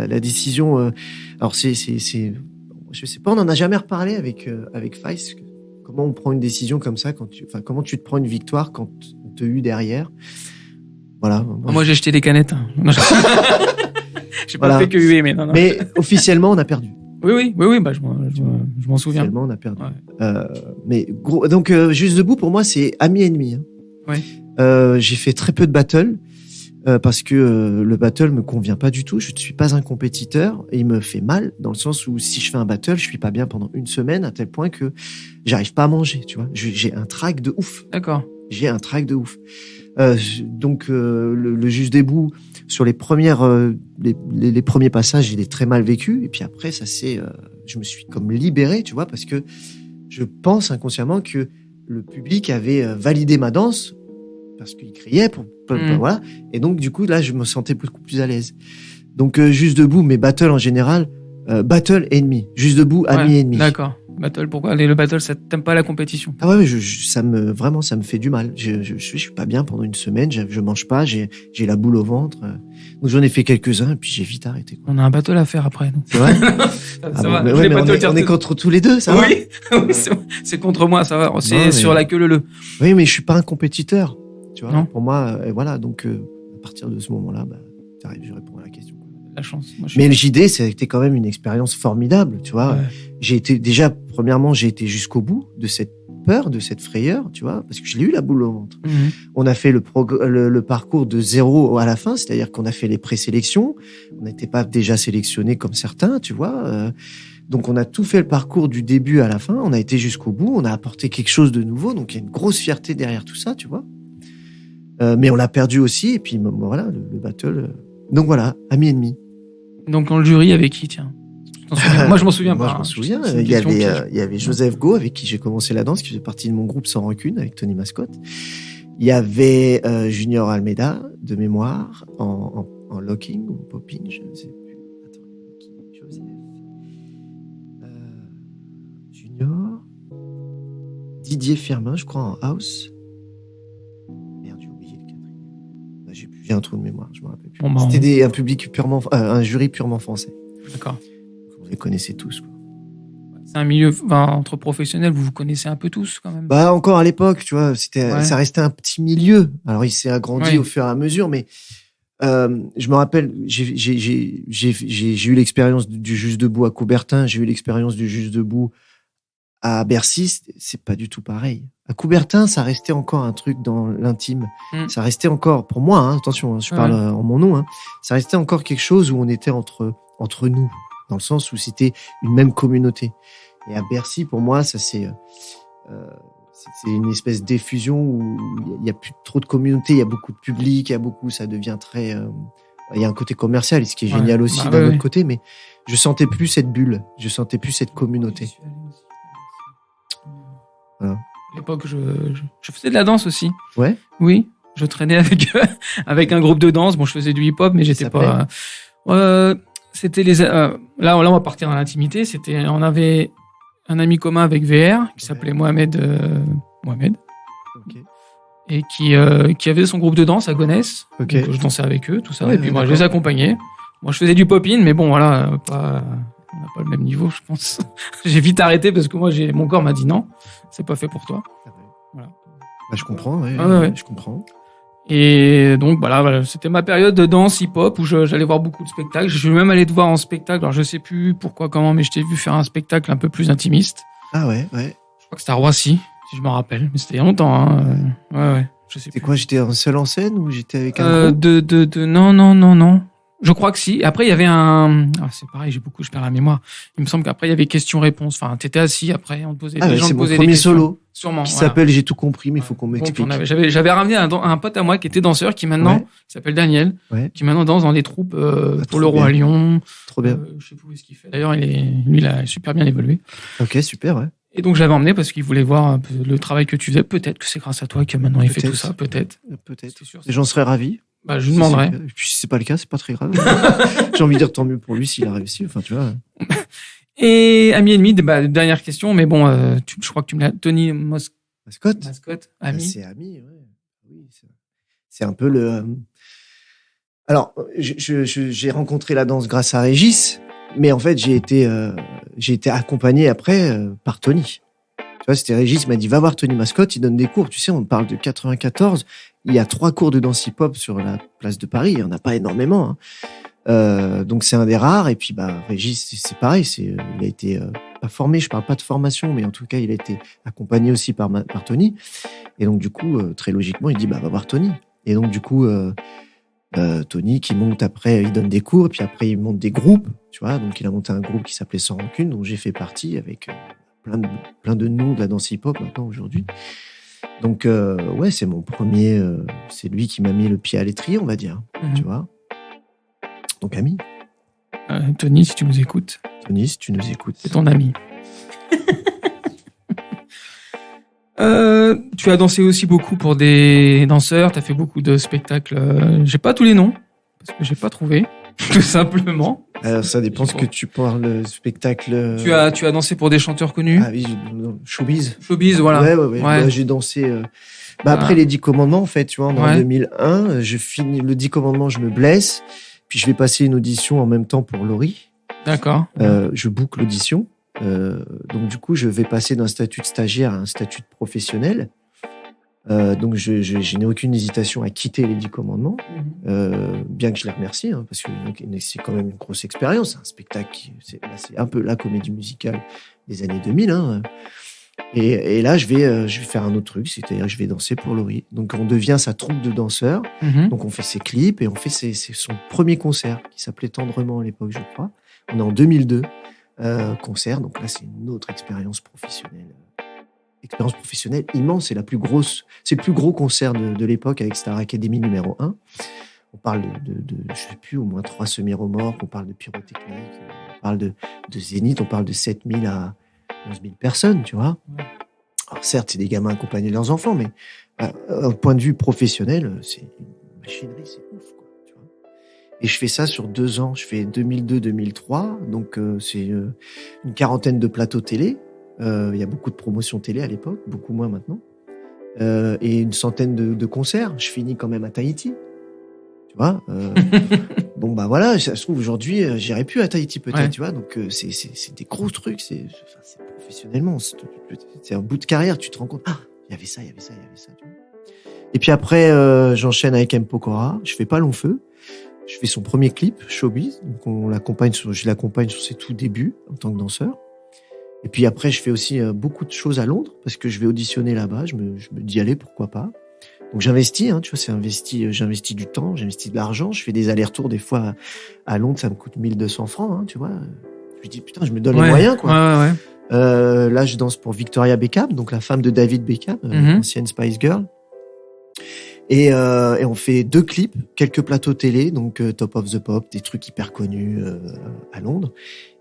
la décision. Alors je sais pas, on en a jamais reparlé avec Faiz. Comment on prend une décision comme ça comment tu te prends une victoire quand on te eu derrière. Voilà. Moi j'ai jeté des canettes. J'ai pas fait que huer, mais non. Mais officiellement, on a perdu. Oui, bah je m'en souviens. Officiellement, on a perdu. Ouais. Mais gros, donc juste debout pour moi, c'est ami ennemi. Hein. Ouais. J'ai fait très peu de battle parce que le battle me convient pas du tout. Je ne suis pas un compétiteur et il me fait mal dans le sens où si je fais un battle, je suis pas bien pendant une semaine à tel point que j'arrive pas à manger. Tu vois, j'ai un trac de ouf. D'accord. J'ai un trac de ouf. Donc le juge debout sur les premières les premiers passages, il est très mal vécu et puis après ça c'est je me suis comme libéré, tu vois, parce que je pense inconsciemment que le public avait validé ma danse parce qu'il criait voilà, et donc du coup là je me sentais beaucoup plus à l'aise. Donc juste debout, mais battle en général, battle ennemi, juste debout, ami ennemi. D'accord. Battle, pourquoi le battle, ça t'aime pas la compétition? Ah ouais, ça me fait du mal. Je suis pas bien pendant une semaine. Je mange pas. J'ai la boule au ventre. Donc j'en ai fait quelques-uns et puis j'ai vite arrêté. Quoi. On a un battle à faire après. Donc. C'est vrai. Ça va. Mais on est contre tous les deux, ça va. Oui, c'est contre moi, ça va. C'est sur la queue leu. Oui, mais je suis pas un compétiteur. Tu vois. Non. Pour moi, voilà. Donc à partir de ce moment-là, t'arrives, je réponds à la question. La chance. Mais le JD, c'était quand même une expérience formidable, tu vois. Ouais. Premièrement, j'ai été jusqu'au bout de cette peur, de cette frayeur, tu vois, parce que je l'ai eu la boule au ventre. On a fait le parcours de 0 à la fin, c'est-à-dire qu'on a fait les présélections. On n'était pas déjà sélectionnés comme certains, tu vois. Donc on a tout fait le parcours du début à la fin. On a été jusqu'au bout. On a apporté quelque chose de nouveau. Donc il y a une grosse fierté derrière tout ça, tu vois. Mais on l'a perdu aussi. Et puis voilà, le battle. Donc voilà, ami ennemi. Donc dans le jury, avec qui, tiens? Moi, je m'en souviens pas. Moi, je m'en souviens. Il y avait Joseph Go, avec qui j'ai commencé la danse, qui faisait partie de mon groupe Sans Rancune, avec Tony Mascotte. Il y avait Junior Almeida, de mémoire, en locking ou popping, je ne sais plus. Attends, Joseph. Junior. Didier Firmin, je crois, en house. Merde, j'ai oublié le quatrième. J'ai un trou de mémoire, je me rappelle plus. Bon, C'était un jury purement français. D'accord. Vous les connaissez tous, quoi. C'est un milieu, entre professionnels, vous vous connaissez un peu tous, quand même. Encore à l'époque, tu vois, ça restait un petit milieu. Alors, il s'est agrandi au fur et à mesure, mais je me rappelle, j'ai eu l'expérience du Juste Debout à Coubertin, j'ai eu l'expérience du Juste Debout à Bercy, c'est pas du tout pareil. À Coubertin, ça restait encore un truc dans l'intime. Ça restait encore, pour moi, attention, je parle en mon nom, ça restait encore quelque chose où on était entre nous, dans le sens où c'était une même communauté. Et à Bercy, pour moi, ça c'est une espèce d'effusion où il y a plus trop de communauté, il y a beaucoup de public, ça devient très, il y a un côté commercial, ce qui est génial aussi d'un autre côté, mais je sentais plus cette bulle, je sentais plus cette communauté. Voilà. À l'époque, je faisais de la danse aussi. Ouais. Oui, je traînais avec un groupe de danse. Bon, je faisais du hip-hop, mais j'étais pas. C'était là, on va partir dans l'intimité. On avait un ami commun avec VR qui s'appelait Mohamed. Okay. Et qui avait son groupe de danse à Gonesse. Okay. Donc, je dansais avec eux, tout ça. Et puis moi, je les accompagnais. Moi, je faisais du pop-in, mais bon, voilà, on n'a pas le même niveau, je pense. J'ai vite arrêté parce que moi, mon corps m'a dit non, c'est pas fait pour toi. Voilà. Je comprends, je comprends. Et donc, voilà, c'était ma période de danse hip-hop où j'allais voir beaucoup de spectacles. Je suis même allé te voir en spectacle. Alors, je sais plus pourquoi, comment, mais je t'ai vu faire un spectacle un peu plus intimiste. Ah ouais. Je crois que c'était à Roissy, si je me rappelle. Mais c'était il y a longtemps, Ouais. Je sais c'était quoi, j'étais seul en scène ou j'étais avec un groupe? Non. Je crois que si. Après, il y avait c'est pareil, je perds la mémoire. Il me semble qu'après, il y avait questions-réponses. Enfin, t'étais assis, après, on te posait des gens te posaient des questions. C'est mon premier solo. Sûrement. Qui s'appelle J'ai tout compris, mais il faut qu'on m'explique. J'avais ramené un pote à moi qui était danseur, qui maintenant, qui s'appelle Daniel, qui maintenant danse dans les troupes, pour le Roi Lion. Trop bien. Je sais plus où est-ce qu'il fait. D'ailleurs, lui, il a super bien évolué. Ok, super, ouais. Et donc, j'avais emmené parce qu'il voulait voir un peu le travail que tu faisais. Peut-être que c'est grâce à toi que maintenant il fait tout ça. Peut-être. C'est sûr. J'en serais ravi. Je lui demanderai. Et puis si c'est pas le cas, c'est pas très grave. J'ai envie de dire tant mieux pour lui s'il a réussi. Enfin, tu vois. Et ami ennemi, dernière question, mais bon, je crois que tu me l'as. Tony Mascotte, ami. C'est ami, ouais. Oui, c'est un peu le. Alors, j'ai rencontré la danse grâce à Régis, mais en fait, j'ai été accompagné après par Tony. Tu vois, c'était Régis qui m'a dit va voir Tony Mascotte, il donne des cours. Tu sais, on parle de 94. Il y a 3 cours de danse hip-hop sur la place de Paris. Il y en a pas énormément. Donc c'est un des rares. Et puis Régis, c'est pareil. Il a été pas formé. Je parle pas de formation, mais en tout cas, il a été accompagné aussi par Tony. Et donc, du coup, très logiquement, il dit, va voir Tony. Et donc, du coup, Tony qui monte après, il donne des cours, et puis après, il monte des groupes, tu vois. Donc, il a monté un groupe qui s'appelait Sans Rancune, dont j'ai fait partie avec plein de noms de la danse hip-hop maintenant, aujourd'hui. Donc, ouais, c'est mon premier, c'est lui qui m'a mis le pied à l'étrier, on va dire, tu vois. Donc, ami. Tony, si tu nous écoutes. Tony, si tu nous écoutes. C'est ton ami. Tu as dansé aussi beaucoup pour des danseurs, tu as fait beaucoup de spectacles. J'ai pas tous les noms, parce que j'ai pas trouvé, tout simplement. Alors, ça dépend ce que tu parles, spectacle. Tu as dansé pour des chanteurs connus. Ah oui, showbiz. Showbiz, voilà. Ouais. Bah, j'ai dansé. Après les 10 commandements, en fait, tu vois, en 2001, je finis le 10 commandements, je me blesse, puis je vais passer une audition en même temps pour Laurie. D'accord. Je boucle l'audition. Donc du coup, je vais passer d'un statut de stagiaire à un statut de professionnel. Donc je n'ai aucune hésitation à quitter les 10 commandements, bien que je les remercie, hein, parce que c'est quand même une grosse expérience. Un spectacle, c'est un peu la comédie musicale des années 2000. Hein. Et là, je vais faire un autre truc, c'est-à-dire que je vais danser pour Laurie. Donc on devient sa troupe de danseurs. Donc on fait ses clips et on fait son premier concert qui s'appelait Tendrement à l'époque, je crois. On est en 2002. Concert, donc là c'est une autre expérience professionnelle immense, c'est la plus grosse, c'est le plus gros concert de l'époque avec Star Academy numéro 1. On parle de je sais plus, au moins 3 semi-remorques, on parle de pyrotechnique, on parle de zénith, on parle de 7000 à 11 000 personnes, tu vois. Alors certes c'est des gamins accompagnés de leurs enfants, mais d'un point de vue professionnel, c'est une machinerie, c'est ouf, quoi. Et je fais ça sur 2 ans. Je fais 2002-2003. Donc, c'est une quarantaine de plateaux télé. Il y a beaucoup de promotions télé à l'époque, beaucoup moins maintenant. Et une centaine de concerts. Je finis quand même à Tahiti. Tu vois bon, bah voilà, ça se trouve, aujourd'hui, j'irai plus à Tahiti peut-être, tu vois. Donc, c'est des gros trucs. C'est professionnellement. C'est un bout de carrière. Tu te rends compte, il y avait ça. Tu vois. Et puis après, j'enchaîne avec M. Pokora. Je fais pas long feu. Je fais son premier clip, Showbiz. Donc je l'accompagne sur ses tout débuts en tant que danseur. Et puis après, je fais aussi beaucoup de choses à Londres parce que je vais auditionner là-bas. Je me dis, allez, pourquoi pas. Donc j'investis, hein, tu vois, j'investis du temps, j'investis de l'argent. Je fais des allers-retours des fois à Londres, ça me coûte 1200 francs, hein, tu vois. Je me dis, putain, je me donne les moyens, quoi. Ouais. Là, je danse pour Victoria Beckham, donc la femme de David Beckham, ancienne Spice Girl. Et on fait 2 clips, quelques plateaux télé, donc Top of the Pop, des trucs hyper connus à Londres.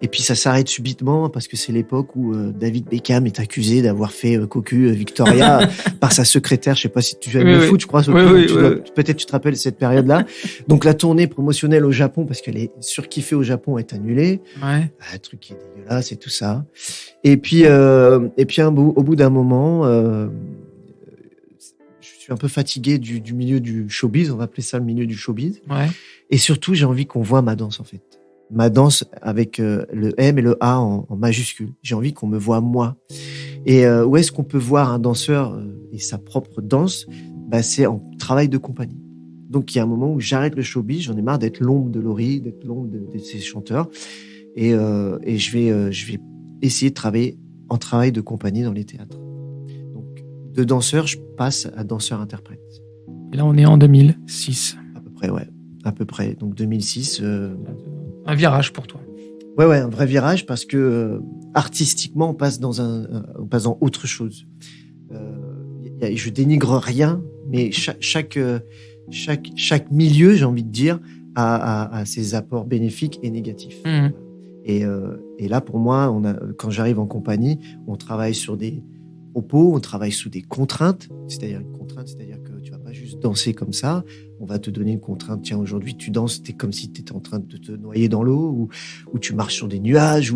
Et puis ça s'arrête subitement parce que c'est l'époque où David Beckham est accusé d'avoir fait cocu Victoria par sa secrétaire. Je sais pas si tu aimes le foot, je crois. Peut-être tu te rappelles cette période-là. Donc la tournée promotionnelle au Japon, parce qu'elle est surkiffée au Japon, est annulée. Ouais. Un truc qui est dégueulasse et tout ça. Et puis au bout d'un moment. Je suis un peu fatigué du milieu du showbiz, on va appeler ça le milieu du showbiz. Ouais. Et surtout, j'ai envie qu'on voit ma danse, en fait. Ma danse avec le M et le A en majuscule. J'ai envie qu'on me voit moi. Et où est-ce qu'on peut voir un danseur et sa propre danse ? C'est en travail de compagnie. Donc, il y a un moment où j'arrête le showbiz, j'en ai marre d'être l'ombre de Laurie, d'être l'ombre de ces chanteurs. Et je vais essayer de travailler en travail de compagnie dans les théâtres. De danseur, je passe à danseur-interprète. Et là, on est en 2006. À peu près, ouais. À peu près. Donc 2006. Un virage pour toi. Ouais, un vrai virage parce que artistiquement, on passe dans autre chose. Je dénigre rien, mais chaque milieu, j'ai envie de dire, a ses apports bénéfiques et négatifs. Et là, pour moi, quand j'arrive en compagnie, on travaille sur des propos, on travaille sous des contraintes, c'est-à-dire que tu vas pas juste danser comme ça, on va te donner une contrainte, tiens, aujourd'hui tu danses, t'es comme si t'étais en train de te noyer dans l'eau, ou tu marches sur des nuages,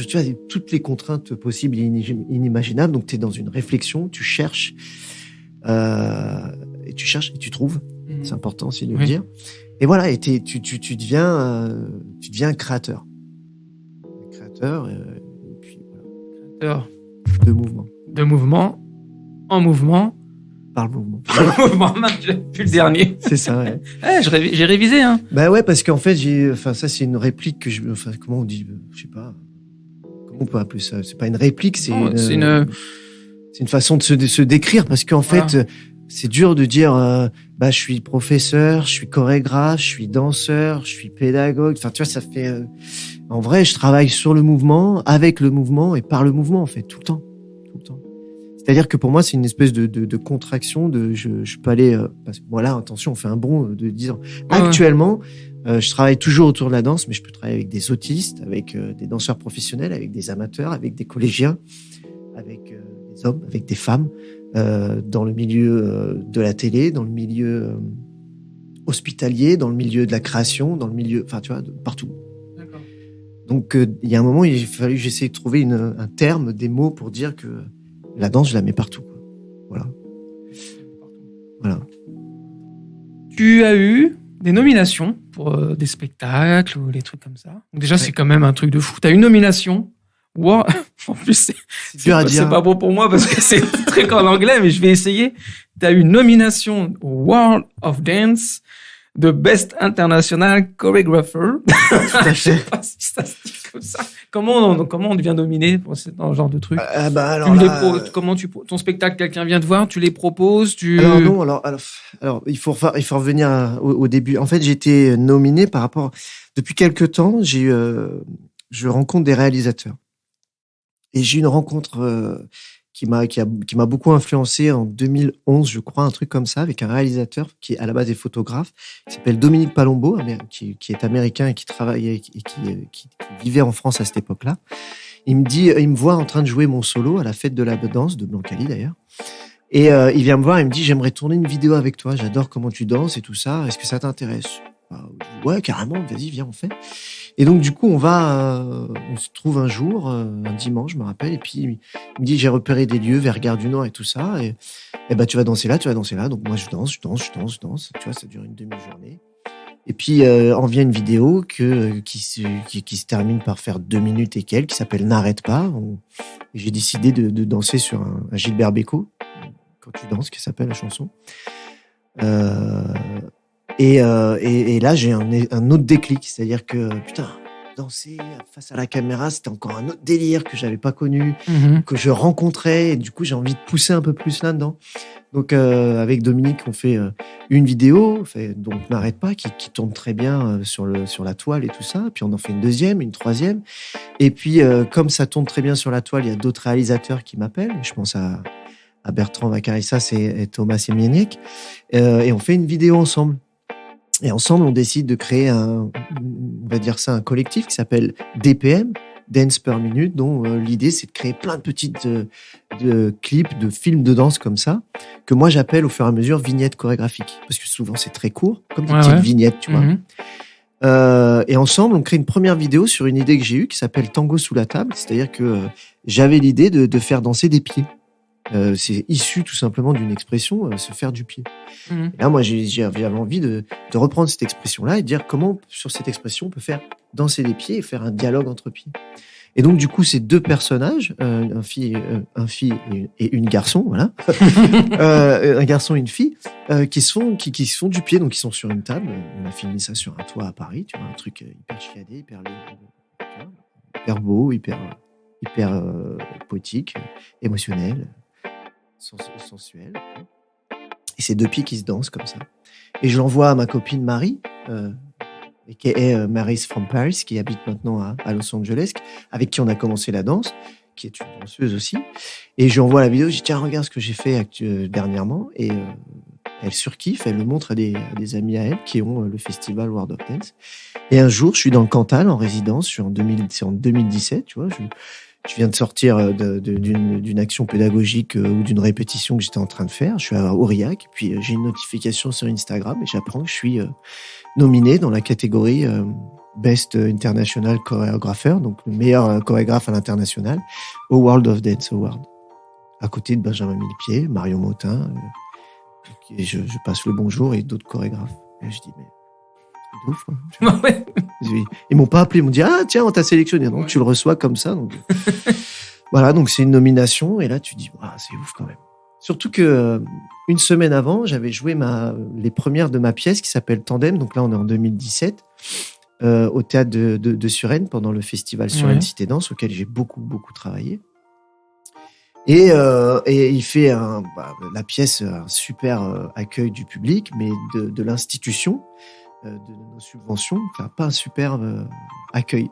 tu vois, toutes les contraintes possibles et inimaginables, donc t'es dans une réflexion, tu cherches, et tu trouves, c'est important aussi de le dire, et voilà, et tu deviens créateur, et puis voilà. Créateur. De mouvement. En mouvement. Par le mouvement. J'ai plus le dernier. C'est ça, ouais. J'ai révisé, hein. Bah ouais, parce qu'en fait, ça, c'est une réplique que comment on dit, je sais pas. Comment on peut appeler ça? C'est pas une réplique, c'est C'est une façon de se décrire parce qu'en fait, c'est dur de dire je suis professeur, je suis chorégraphe, je suis danseur, je suis pédagogue. Enfin, tu vois, ça fait. En vrai, je travaille sur le mouvement, avec le mouvement et par le mouvement, en fait, tout le temps. C'est-à-dire que pour moi, c'est une espèce de contraction. Je peux aller. Parce que voilà, attention, on fait un bond de dire. Actuellement, je travaille toujours autour de la danse, mais je peux travailler avec des autistes, avec des danseurs professionnels, avec des amateurs, avec des collégiens, avec des hommes, avec des femmes, dans le milieu de la télé, dans le milieu hospitalier, dans le milieu de la création, dans le milieu, enfin tu vois, partout. D'accord. Donc il y a un moment, il a fallu que j'essaie de trouver un terme, des mots pour dire que la danse, je la mets partout. Voilà. Tu as eu des nominations pour des spectacles ou des trucs comme ça. Donc déjà, c'est quand même un truc de fou. Tu as une nomination. Wow. En plus, c'est pas bon pour moi parce que c'est un truc en anglais, mais je vais essayer. Tu as eu une nomination au World of Dance de Best International Choreographer. Tout à fait. Je sais pas si ça se dit comme ça. Comment on devient nominé pour ce genre de truc? Comment ton spectacle, quelqu'un vient te voir, tu les proposes, Alors, il faut revenir au début. En fait, j'ai été nominé par rapport. Depuis quelques temps, je rencontre des réalisateurs. Et j'ai une rencontre qui m'a beaucoup influencé en 2011, je crois, un truc comme ça, avec un réalisateur qui à la base est photographe, qui s'appelle Dominique Palombo, qui est américain et qui travaillait qui vivait en France à cette époque-là. Il me voit en train de jouer mon solo à la fête de la danse de Blancali d'ailleurs. Et il vient me voir, il me dit j'aimerais tourner une vidéo avec toi, j'adore comment tu danses et tout ça, est-ce que ça t'intéresse? Ouais, carrément, vas-y, viens, on fait. Et donc, du coup, on se trouve un jour, un dimanche, je me rappelle, et puis il me dit, j'ai repéré des lieux vers Gare du Nord et tout ça, et tu vas danser là. Donc, moi, je danse, tu vois, ça dure une demi-journée. Et puis, en vient une vidéo qui se termine par faire 2 minutes et quelques, qui s'appelle N'arrête pas. J'ai décidé de danser sur un Gilbert Bécaud, Quand tu danses, qui s'appelle la chanson. Et là, j'ai un autre déclic, c'est-à-dire que putain, danser face à la caméra, c'était encore un autre délire que j'avais pas connu, que je rencontrais, et du coup, j'ai envie de pousser un peu plus là-dedans. Donc, avec Dominique, on fait une vidéo, donc N'arrête pas, qui tourne très bien sur la toile et tout ça. Puis on en fait une deuxième, une troisième. Et puis, comme ça tourne très bien sur la toile, il y a d'autres réalisateurs qui m'appellent. Je pense à Bertrand Vacarissas et Thomas Semieniec. Et on fait une vidéo ensemble. Et ensemble, on décide de créer on va dire ça, un collectif qui s'appelle DPM, Dance Per Minute, dont l'idée, c'est de créer plein de petites de clips, de films de danse comme ça, que moi, j'appelle au fur et à mesure vignettes chorégraphiques. Parce que souvent, c'est très court, comme des petites vignettes, tu vois. Et ensemble, on crée une première vidéo sur une idée que j'ai eue qui s'appelle Tango sous la table. C'est-à-dire que j'avais l'idée de faire danser des pieds. C'est issu tout simplement d'une expression, se faire du pied. Et là, moi, j'avais envie de reprendre cette expression-là et de dire comment, sur cette expression, on peut faire danser des pieds et faire un dialogue entre pieds. Et donc, du coup, ces deux personnages, un fille et une garçon, voilà, un garçon et une fille, qui se font du pied, donc ils sont sur une table. On a filmé ça sur un toit à Paris, tu vois, un truc hyper chiadé, hyper beau, hyper poétique, émotionnel. Sensuel. Et c'est deux pieds qui se dansent comme ça. Et je l'envoie à ma copine Marie, qui est Mary's from Paris, qui habite maintenant à Los Angeles, avec qui on a commencé la danse, qui est une danseuse aussi. Et je lui envoie la vidéo, je dis tiens, regarde ce que j'ai fait dernièrement. Et elle surkiffe, elle le montre à des amis à elle qui ont le festival World of Dance. Et un jour, je suis dans le Cantal en résidence, c'est en 2017, tu vois. Je viens de sortir d'une action pédagogique ou d'une répétition que j'étais en train de faire. Je suis à Aurillac, et puis j'ai une notification sur Instagram et j'apprends que je suis nominé dans la catégorie Best International Choreographer, donc le meilleur chorégraphe à l'international, au World of Dance Award. À côté de Benjamin Millepied, Marion Motin, et je passe le bonjour et d'autres chorégraphes. Et je dis, mais c'est ouf, quoi. Ouais. Ils m'ont pas appelé, ils m'ont dit ah tiens, on t'a sélectionné, donc tu le reçois comme ça. Donc voilà, donc c'est une nomination et là tu dis c'est ouf quand même. Surtout que une semaine avant, j'avais joué les premières de ma pièce qui s'appelle Tandem. Donc là on est en 2017 au théâtre de Suresnes pendant le festival Suresnes Cité Danse auquel j'ai beaucoup travaillé. Et il fait la pièce un super accueil du public, mais de l'institution, de nos subventions, enfin, pas un super accueil.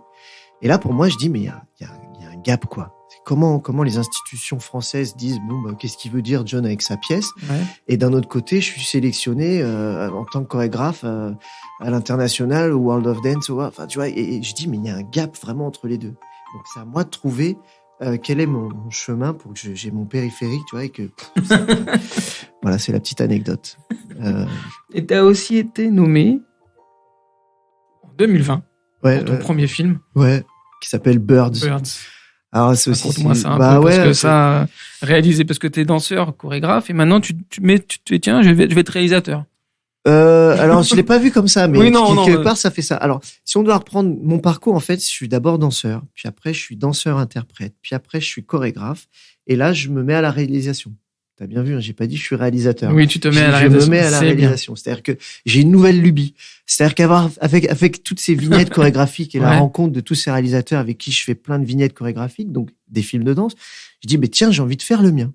Et là, pour moi, je dis, mais il y a un gap, quoi. Comment les institutions françaises disent, qu'est-ce qu'il veut dire John avec sa pièce? Ouais. Et d'un autre côté, je suis sélectionné en tant que chorégraphe à l'international, au World of Dance, enfin, tu vois, et je dis, mais il y a un gap vraiment entre les deux. Donc, c'est à moi de trouver quel est mon chemin pour que j'ai mon périphérique, tu vois, et que voilà, c'est la petite anecdote. Et t'as aussi été nommé en 2020 pour ton premier film. Ouais, qui s'appelle Birds. Alors c'est aussi raconte-moi ça un peu, parce que ça réalisé parce que t'es danseur, chorégraphe, et maintenant tu tiens, je vais être réalisateur. Alors je l'ai pas vu comme ça, mais oui, quelque part ça fait ça. Alors si on doit reprendre mon parcours, en fait, je suis d'abord danseur, puis après je suis danseur-interprète, puis après je suis chorégraphe, et là je me mets à la réalisation. T'as bien vu, hein, j'ai pas dit je suis réalisateur. Oui, tu te mets à la réalisation. Je me mets à la réalisation. C'est-à-dire que j'ai une nouvelle lubie. C'est-à-dire avec toutes ces vignettes chorégraphiques et la rencontre de tous ces réalisateurs avec qui je fais plein de vignettes chorégraphiques, donc des films de danse, je dis, mais tiens, j'ai envie de faire le mien.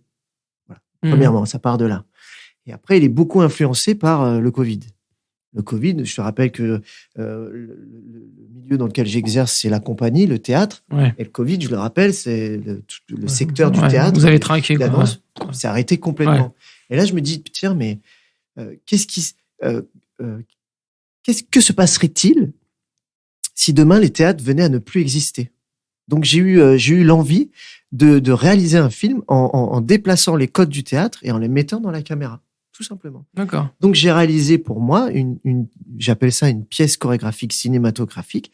Voilà. Premièrement, ça part de là. Et après, il est beaucoup influencé par le Covid. Le Covid, je te rappelle que le milieu dans lequel j'exerce, c'est la compagnie, le théâtre. Ouais. Et le Covid, je le rappelle, c'est le secteur du théâtre. Vous avez trinqué, la danse. C'est arrêté complètement. Ouais. Et là, je me dis, tiens, mais que se passerait-il si demain les théâtres venaient à ne plus exister? Donc j'ai eu l'envie de réaliser un film en déplaçant les codes du théâtre et en les mettant dans la caméra, tout simplement. D'accord. Donc j'ai réalisé pour moi j'appelle ça une pièce chorégraphique cinématographique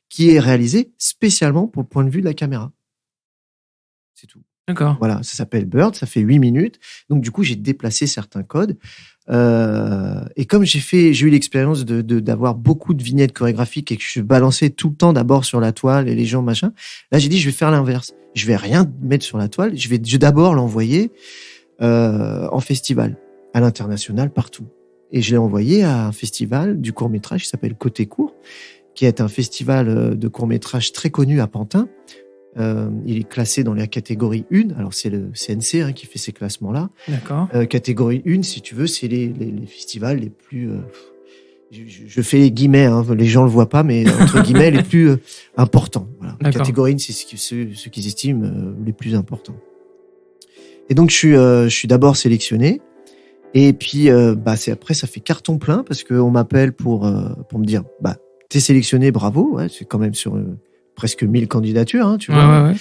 qui est réalisée spécialement pour le point de vue de la caméra. C'est tout. D'accord. Voilà, ça s'appelle Bird, ça fait 8 minutes. Donc du coup, j'ai déplacé certains codes. Et comme j'ai eu l'expérience d'avoir beaucoup de vignettes chorégraphiques et que je balançais tout le temps d'abord sur la toile et les gens machin, là j'ai dit je vais faire l'inverse. Je vais rien mettre sur la toile, je vais d'abord l'envoyer en festival, à l'international, partout. Et je l'ai envoyé à un festival du court-métrage qui s'appelle Côté Court, qui est un festival de court-métrage très connu à Pantin. Il est classé dans la catégorie 1. Alors, c'est le CNC qui fait ces classements-là. D'accord. Catégorie 1, si tu veux, c'est les festivals les plus... je fais les guillemets, les gens le voient pas, mais entre guillemets, les plus importants. Voilà. Catégorie 1, c'est ceux qu'ils estiment les plus importants. Et donc, je suis d'abord sélectionné. Et puis, après, ça fait carton plein parce qu'on m'appelle pour me dire, t'es sélectionné, bravo. Ouais, c'est quand même sur... presque 1000 candidatures, tu vois. Ouais.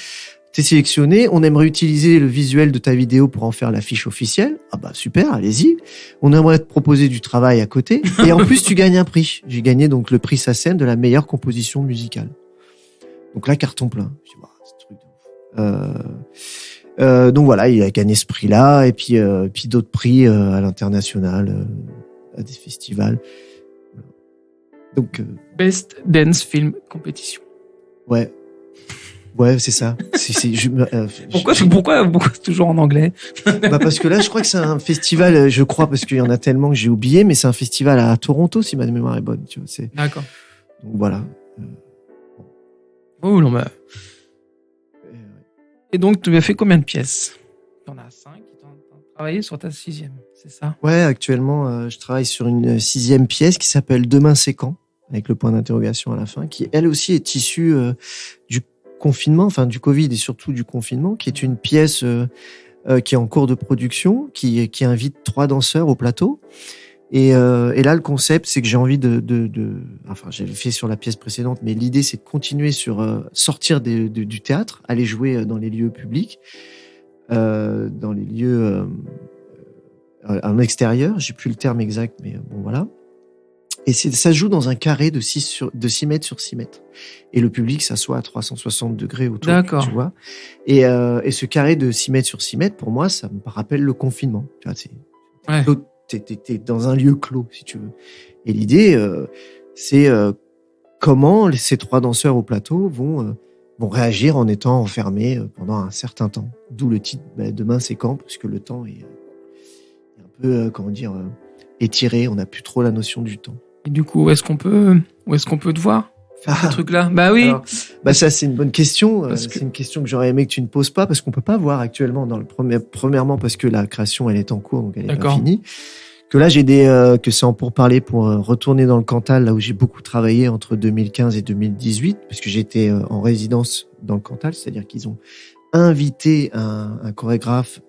T'es sélectionné, on aimerait utiliser le visuel de ta vidéo pour en faire l'affiche officielle. Ah super, allez-y. On aimerait te proposer du travail à côté. Et en plus, tu gagnes un prix. J'ai gagné donc le prix SACEM de la meilleure composition musicale. Donc là, carton plein. Je dis, c'est un truc de ouf. Donc voilà, il a gagné ce prix-là, et puis d'autres prix à l'international, à des festivals. Donc Best Dance Film Competition. Ouais, c'est ça. Pourquoi toujours en anglais? Parce que là, je crois que c'est un festival, parce qu'il y en a tellement que j'ai oublié, mais c'est un festival à Toronto, si ma mémoire est bonne. Tu vois, D'accord. Donc voilà. Oh non, Et donc, tu as fait combien de pièces? Tu en as 5 et tu as travaillé sur ta 6e, c'est ça? Ouais, actuellement, je travaille sur une 6e pièce qui s'appelle Demain c'est quand, avec le point d'interrogation à la fin, qui elle aussi est issue du confinement, enfin du Covid et surtout du confinement, qui est une pièce qui est en cours de production, qui invite 3 danseurs au plateau. Et là, le concept, c'est que j'ai envie enfin, j'avais fait sur la pièce précédente, mais l'idée, c'est de continuer sur sortir du théâtre, aller jouer dans les lieux publics, dans les lieux en extérieur. J'ai plus le terme exact, mais bon, voilà. Et ça joue dans un carré de 6 mètres sur 6 mètres. Et le public s'assoit à 360 degrés autour. D'accord. Tu vois. Et ce carré de 6 mètres sur 6 mètres, pour moi, ça me rappelle le confinement. Tu vois, t'es dans un lieu clos, si tu veux. Et l'idée, c'est comment ces 3 danseurs au plateau vont réagir en étant enfermés pendant un certain temps. D'où le titre, Demain c'est quand, parce que le temps est un peu, étiré. On n'a plus trop la notion du temps. Et du coup, où est-ce qu'on peut te voir? faire ce truc-là? Bah oui. Alors, ça c'est une bonne question. Parce que- C'est une question que j'aurais aimé que tu ne poses pas parce qu'on peut pas voir actuellement dans le premièrement parce que la création elle est en cours donc elle est pas D'accord. finie. Que là j'ai que c'est en pourparlers pour retourner dans le Cantal là où j'ai beaucoup travaillé entre 2015 et 2018 parce que j'étais en résidence dans le Cantal, c'est-à-dire qu'ils ont invité un chorégraphe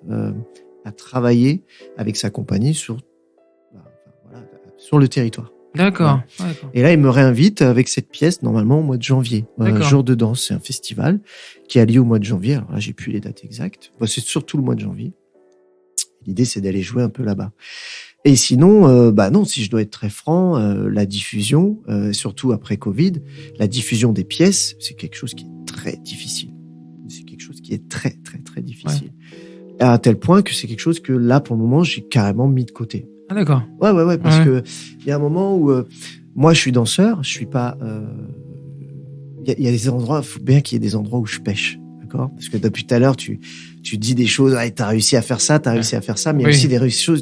à travailler avec sa compagnie sur le territoire. D'accord. D'accord. Et là, il me réinvite avec cette pièce, normalement, au mois de janvier. D'accord. Jour de danse, c'est un festival qui a lieu au mois de janvier. Alors là, j'ai plus les dates exactes. C'est surtout le mois de janvier. L'idée, c'est d'aller jouer un peu là-bas. Et sinon, non, si je dois être très franc, la diffusion, surtout après Covid, la diffusion des pièces, c'est quelque chose qui est très difficile. C'est quelque chose qui est très, très, très difficile. Ouais. À tel point que c'est quelque chose que là, pour le moment, j'ai carrément mis de côté. Ah d'accord. Ouais, parce que il y a un moment où moi je suis danseur, je suis pas. Il y a des endroits, il faut bien qu'il y ait des endroits où je pêche, d'accord? Parce que depuis tout à l'heure tu dis des choses, t'as réussi à faire ça, réussi à faire ça, mais il y a aussi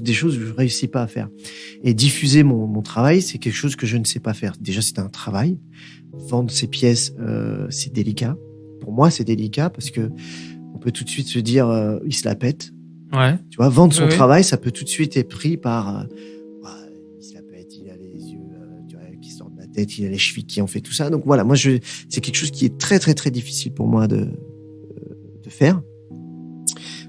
des choses que je réussis pas à faire. Et diffuser mon travail, c'est quelque chose que je ne sais pas faire. Déjà c'est un travail. Vendre ces pièces, c'est délicat. Pour moi c'est délicat parce que on peut tout de suite se dire il se la pète. Ouais. Tu vois, vendre son travail, ça peut tout de suite être pris par il se la pète, il a les yeux qui sortent de la tête, il a les chevilles qui en fait tout ça. Donc voilà, moi c'est quelque chose qui est très très très difficile pour moi de faire.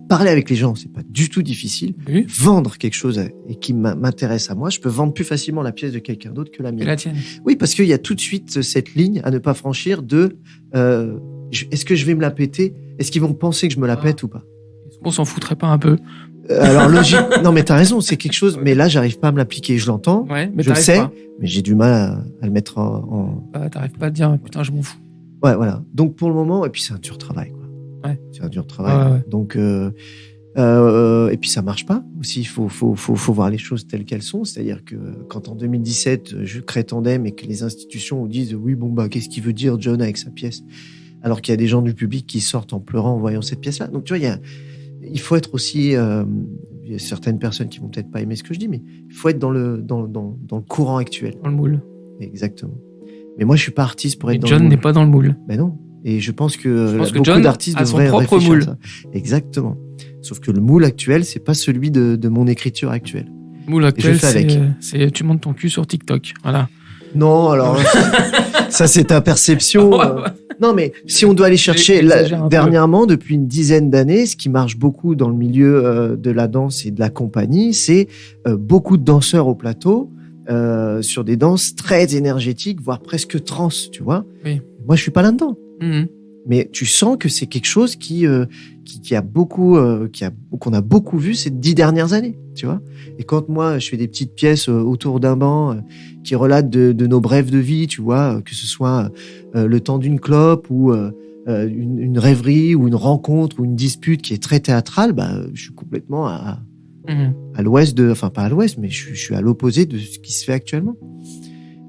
Parler avec les gens, c'est pas du tout difficile. Oui. Vendre quelque chose et qui m'intéresse à moi, je peux vendre plus facilement la pièce de quelqu'un d'autre que la mienne. Et la tienne. Oui, parce qu'il y a tout de suite cette ligne à ne pas franchir de est-ce que je vais me la péter? Est-ce qu'ils vont penser que je me la pète ou pas? On s'en foutrait pas un peu? Alors logique. Non mais t'as raison, c'est quelque chose. Mais là, j'arrive pas à me l'appliquer. Je l'entends, ouais, mais je le sais, pas. mais j'ai du mal à le mettre en. T'arrives pas à te dire putain, je m'en fous. Ouais, voilà. Donc pour le moment, et puis c'est un dur travail, quoi. Ouais. C'est un dur travail. Ouais. Donc et puis ça marche pas. Aussi, il faut voir les choses telles qu'elles sont. C'est-à-dire que quand en 2017, je crée Tandem et que les institutions disent oui, bon qu'est-ce qu'il veut dire John avec sa pièce, alors qu'il y a des gens du public qui sortent en pleurant en voyant cette pièce-là. Donc tu vois, il faut être aussi. Il y a certaines personnes qui vont peut-être pas aimer ce que je dis, mais il faut être dans le courant actuel. Dans le moule. Exactement. Mais moi, je suis pas artiste pour être dans John le moule. John n'est pas dans le moule. Ben non. Et je pense que beaucoup John d'artistes a son devraient propre réfléchir moule. à ça. Exactement. Sauf que le moule actuel, c'est pas celui de mon écriture actuelle. Le moule actuel, avec. c'est tu montes ton cul sur TikTok. Voilà. Non, alors ça c'est ta perception. Non, mais si on doit aller chercher dernièrement, depuis une dizaine d'années, ce qui marche beaucoup dans le milieu de la danse et de la compagnie, c'est beaucoup de danseurs au plateau sur des danses très énergétiques, voire presque trans, tu vois. Oui. Moi, je suis pas là-dedans. Mmh. Mais tu sens que c'est quelque chose qui a beaucoup, qu'on a beaucoup vu ces 10 dernières années, tu vois. Et quand moi, je fais des petites pièces autour d'un banc qui relatent de nos brèves de vie, tu vois, que ce soit le temps d'une clope ou une rêverie ou une rencontre ou une dispute qui est très théâtrale, je suis complètement à l'ouest enfin pas à l'ouest, mais je suis à l'opposé de ce qui se fait actuellement.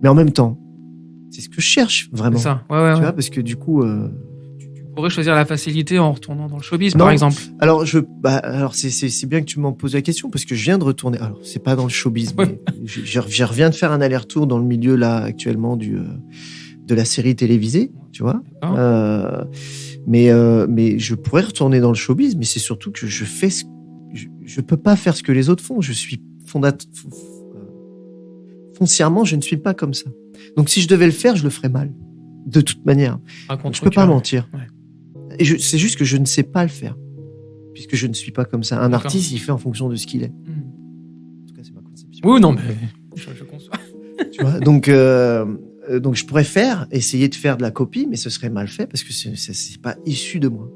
Mais en même temps, c'est ce que je cherche vraiment. C'est ça. Ouais. Tu vois, parce que du coup. Tu pourrais choisir la facilité en retournant dans le showbiz, par exemple. Alors c'est bien que tu m'en poses la question parce que je viens de retourner. Alors c'est pas dans le showbiz, mais je reviens de faire un aller-retour dans le milieu là actuellement de la série télévisée, tu vois. Mais je pourrais retourner dans le showbiz, mais c'est surtout que je peux pas faire ce que les autres font. Je suis foncièrement, je ne suis pas comme ça. Donc si je devais le faire, je le ferais mal. De toute manière. Je peux pas mentir. Ouais. Et c'est juste que je ne sais pas le faire. Puisque je ne suis pas comme ça. Un artiste, il fait en fonction de ce qu'il est. En tout cas, c'est ma conception. Oui, non, mais je conçois. Tu vois, donc je pourrais essayer de faire de la copie, mais ce serait mal fait parce que c'est pas issu de moi.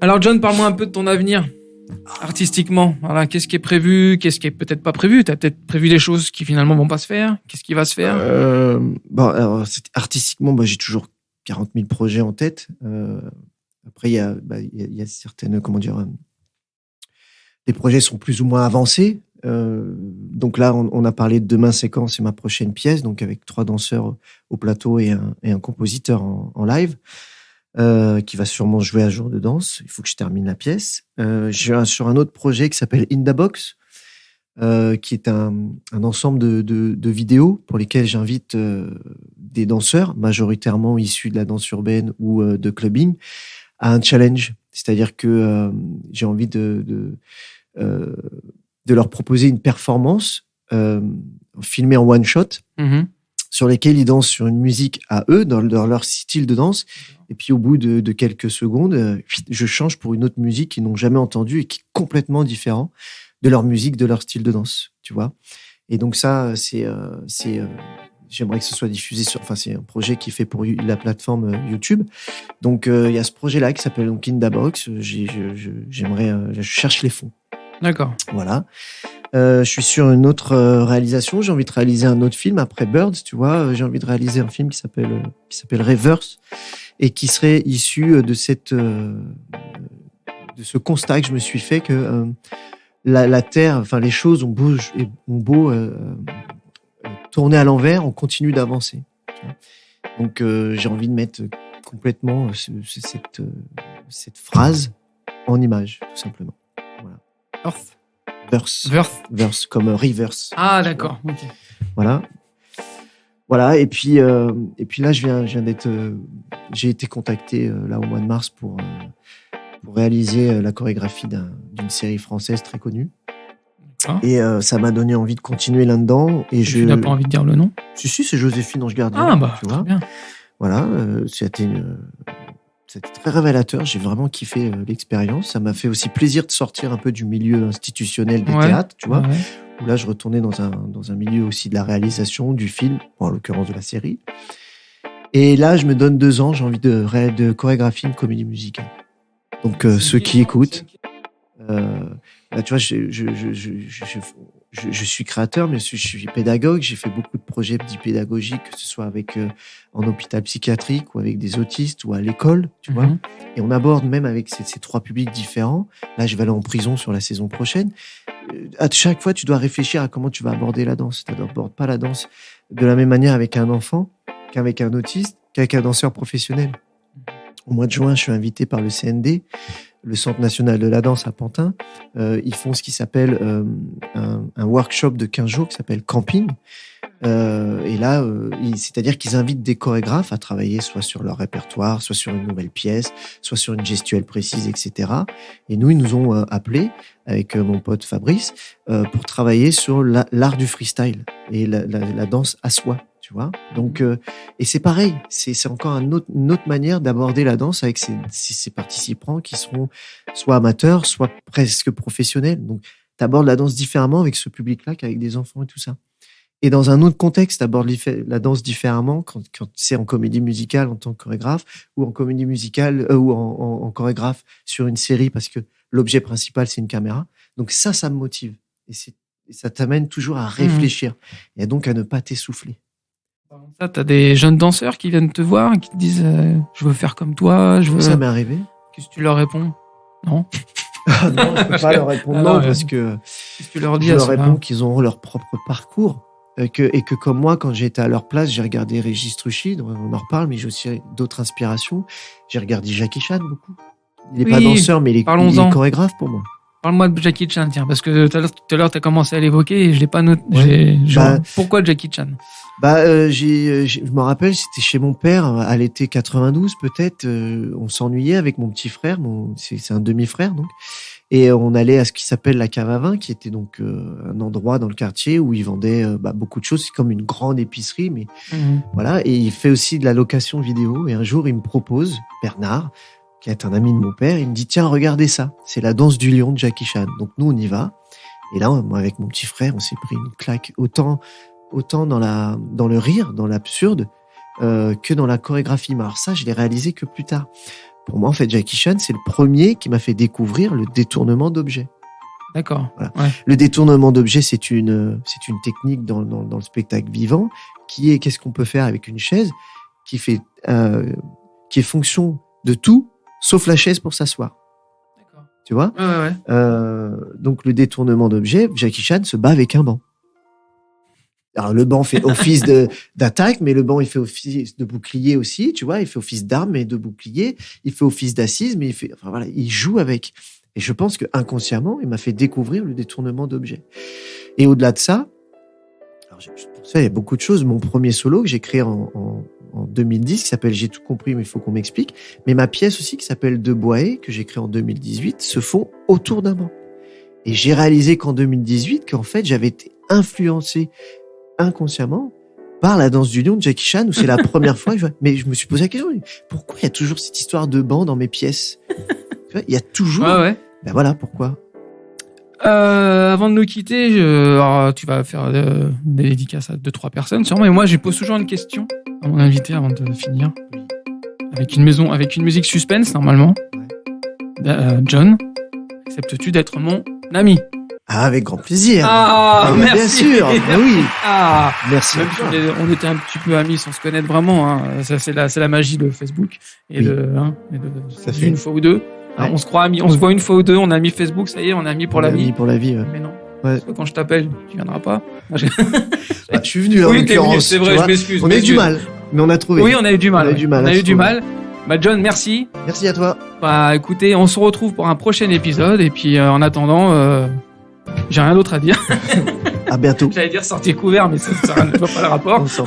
Alors, John, parle-moi un peu de ton avenir. Artistiquement, voilà, qu'est-ce qui est prévu, qu'est-ce qui est peut-être pas prévu? T'as peut-être prévu des choses qui finalement vont pas se faire. Qu'est-ce qui va se faire? Alors, artistiquement, j'ai toujours 40 000 projets en tête. Après, il y a certaines, les projets sont plus ou moins avancés. Donc là, on a parlé de Demain Séquence, c'est ma prochaine pièce, donc avec 3 danseurs au plateau et un compositeur en live. Qui va sûrement jouer à jour de danse. Il faut que je termine la pièce. J'ai sur un autre projet qui s'appelle In the Box, qui est un ensemble de vidéos pour lesquelles j'invite des danseurs, majoritairement issus de la danse urbaine ou de clubbing, à un challenge. C'est-à-dire que j'ai envie de leur proposer une performance filmée en one shot, sur lesquels ils dansent sur une musique à eux, dans leur style de danse. Et puis, au bout de quelques secondes, je change pour une autre musique qu'ils n'ont jamais entendue et qui est complètement différent de leur musique, de leur style de danse, tu vois. Et donc ça, j'aimerais que ce soit diffusé c'est un projet qui est fait pour la plateforme YouTube. Donc, il y a ce projet-là qui s'appelle Indabox. Je cherche les fonds. D'accord. Voilà. Je suis sur une autre réalisation. J'ai envie de réaliser un autre film après Birds, tu vois. J'ai envie de réaliser un film qui s'appelle Reverse et qui serait issu de ce constat que je me suis fait que la Terre, enfin les choses ont beau tourner à l'envers, on continue d'avancer. Donc j'ai envie de mettre complètement cette phrase en image, tout simplement. Voilà. Verse, comme reverse. Ah, d'accord. Okay. Voilà. Et puis là, j'ai été contacté là au mois de mars pour réaliser la chorégraphie d'une série française très connue. Ah. Et ça m'a donné envie de continuer là-dedans. Et tu n'as pas envie de dire le nom ? Si, c'est Joséphine Ange Gardien. Ah, bah, tu vois. Bien. Voilà, c'était très révélateur. J'ai vraiment kiffé l'expérience. Ça m'a fait aussi plaisir de sortir un peu du milieu institutionnel des théâtres, tu vois. Ouais. Où là, je retournais dans un milieu aussi de la réalisation, du film, en l'occurrence de la série. Et là, je me donne 2 ans. J'ai envie de chorégraphier une comédie musicale. Donc, ceux qui écoutent, là, tu vois, je suis créateur, mais je suis pédagogue. J'ai fait beaucoup de projets dits pédagogiques, que ce soit en hôpital psychiatrique ou avec des autistes ou à l'école, tu vois. Et on aborde même avec ces 3 publics différents. Là, je vais aller en prison sur la saison prochaine. À chaque fois, tu dois réfléchir à comment tu vas aborder la danse. Tu n'abordes pas la danse de la même manière avec un enfant qu'avec un autiste, qu'avec un danseur professionnel. Au mois de juin, je suis invité par le CND, le Centre national de la danse à Pantin. Ils font ce qui s'appelle un workshop de 15 jours qui s'appelle Camping. Et là, c'est-à-dire qu'ils invitent des chorégraphes à travailler soit sur leur répertoire, soit sur une nouvelle pièce, soit sur une gestuelle précise, etc. Et nous, ils nous ont appelés avec mon pote Fabrice pour travailler sur l'art du freestyle et la danse à soi. Tu vois, donc et c'est pareil, c'est encore une autre manière d'aborder la danse avec ces participants qui seront soit amateurs, soit presque professionnels. Donc, tu abordes la danse différemment avec ce public-là qu'avec des enfants et tout ça. Et dans un autre contexte, tu abordes la danse différemment quand c'est en comédie musicale en tant que chorégraphe ou en comédie musicale ou en chorégraphe sur une série parce que l'objet principal c'est une caméra. Donc ça me motive et ça t'amène toujours à réfléchir et donc à ne pas t'essouffler. Ça, t'as des jeunes danseurs qui viennent te voir et qui te disent je veux faire comme toi, Ça m'est arrivé. Qu'est-ce que tu leur réponds ? Non. Non, je peux pas leur répondre parce que qu'est-ce que tu leur dis je leur réponds qu'ils auront leur propre parcours et que comme moi, quand j'étais à leur place, j'ai regardé Régis Truchy, on en reparle, mais j'ai aussi d'autres inspirations. J'ai regardé Jackie Chan beaucoup. Il est pas danseur, mais il est chorégraphe pour moi. Parle-moi de Jackie Chan, tiens, parce que tout à l'heure, tu as commencé à l'évoquer et je l'ai pas noté. Ouais. Pourquoi Jackie Chan ? Je me rappelle, c'était chez mon père à l'été 92 peut-être. On s'ennuyait avec mon petit frère, c'est un demi-frère donc, et on allait à ce qui s'appelle la Cave à Vin, qui était donc un endroit dans le quartier où ils vendaient beaucoup de choses. C'est comme une grande épicerie, mais voilà. Et il fait aussi de la location vidéo. Et un jour, il me propose Bernard, qui est un ami de mon père, il me dit tiens, regardez ça, c'est la danse du lion de Jackie Chan. Donc nous on y va. Et là, moi avec mon petit frère, on s'est pris une claque autant dans le rire, dans l'absurde, que dans la chorégraphie. Mais alors ça, je l'ai réalisé que plus tard. Pour moi, en fait, Jackie Chan, c'est le premier qui m'a fait découvrir le détournement d'objets. D'accord. Voilà. Ouais. Le détournement d'objets, c'est une technique dans le spectacle vivant qui est qu'est-ce qu'on peut faire avec une chaise qui est fonction de tout sauf la chaise pour s'asseoir. D'accord. Tu vois ? Ouais. Donc le détournement d'objets, Jackie Chan se bat avec un banc. Alors le banc fait office d'attaque, mais le banc il fait office de bouclier aussi, tu vois, il fait office d'arme et de bouclier, il fait office d'assise, mais il joue avec. Et je pense que inconsciemment, il m'a fait découvrir le détournement d'objets. Et au-delà de ça, alors pour ça, il y a beaucoup de choses. Mon premier solo que j'ai créé en 2010, qui s'appelle J'ai tout compris, mais il faut qu'on m'explique. Mais ma pièce aussi, qui s'appelle De Boisé, que j'ai créée en 2018, se font autour d'un banc. Et j'ai réalisé qu'en 2018, qu'en fait, j'avais été influencé inconsciemment par la danse du lion de Jackie Chan, où c'est la première fois que mais je me suis posé la question, pourquoi il y a toujours cette histoire de banc dans mes pièces? Tu vois, il y a toujours. Ouais. Ben voilà, pourquoi. Avant de nous quitter, alors, tu vas faire des dédicaces à 2-3 personnes, sûrement. Et moi, je pose toujours une question à mon invité avant de finir. Avec une musique suspense, normalement. John, acceptes-tu d'être mon ami? Ah, avec grand plaisir. Ah, merci. Bien sûr. Ah oui. Ah, merci. Même si on était un petit peu amis sans se connaître vraiment. Hein. Ça, c'est la magie de Facebook et de ça fait une fois ou deux. Alors, on se croit amis, on se voit une fois ou deux, on a mis Facebook, ça y est, on a mis pour la vie. Pour la vie. Ouais. Mais non. Ouais. Parce que quand je t'appelle, tu viendras pas. Je suis venu. Oui, t'es venu, c'est vrai, je m'excuse. On a eu du mal, mais on a trouvé. Oui, on a eu du mal. On a eu du mal. Bah John, merci. Merci à toi. Bah écoutez, on se retrouve pour un prochain épisode et puis en attendant, j'ai rien d'autre à dire. À bientôt. J'allais dire sortez couvert, mais ça ne voit pas le rapport. On s'en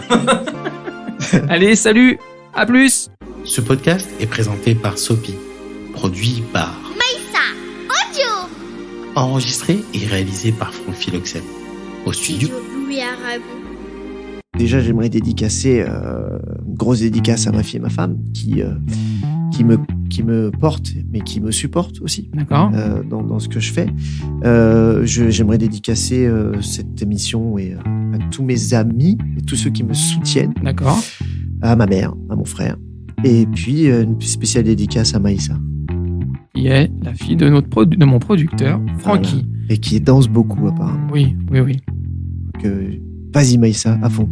Allez, salut, à plus. Ce podcast est présenté par Sopi, produit par Maïssa Audio. enregistré et réalisé par Franck Philoxène. Au studio. Louis Aragon. Déjà, j'aimerais dédicacer une grosse dédicace à ma fille et ma femme qui me portent, mais qui me supportent aussi. D'accord. Dans ce que je fais. J'aimerais dédicacer cette émission et à tous mes amis et tous ceux qui me soutiennent. D'accord. À ma mère, à mon frère. Et puis, une spéciale dédicace à Maïssa. Qui est la fille de mon producteur, Francky. Voilà. Et qui danse beaucoup, apparemment. Oui. Donc, vas-y, Maïssa, à fond.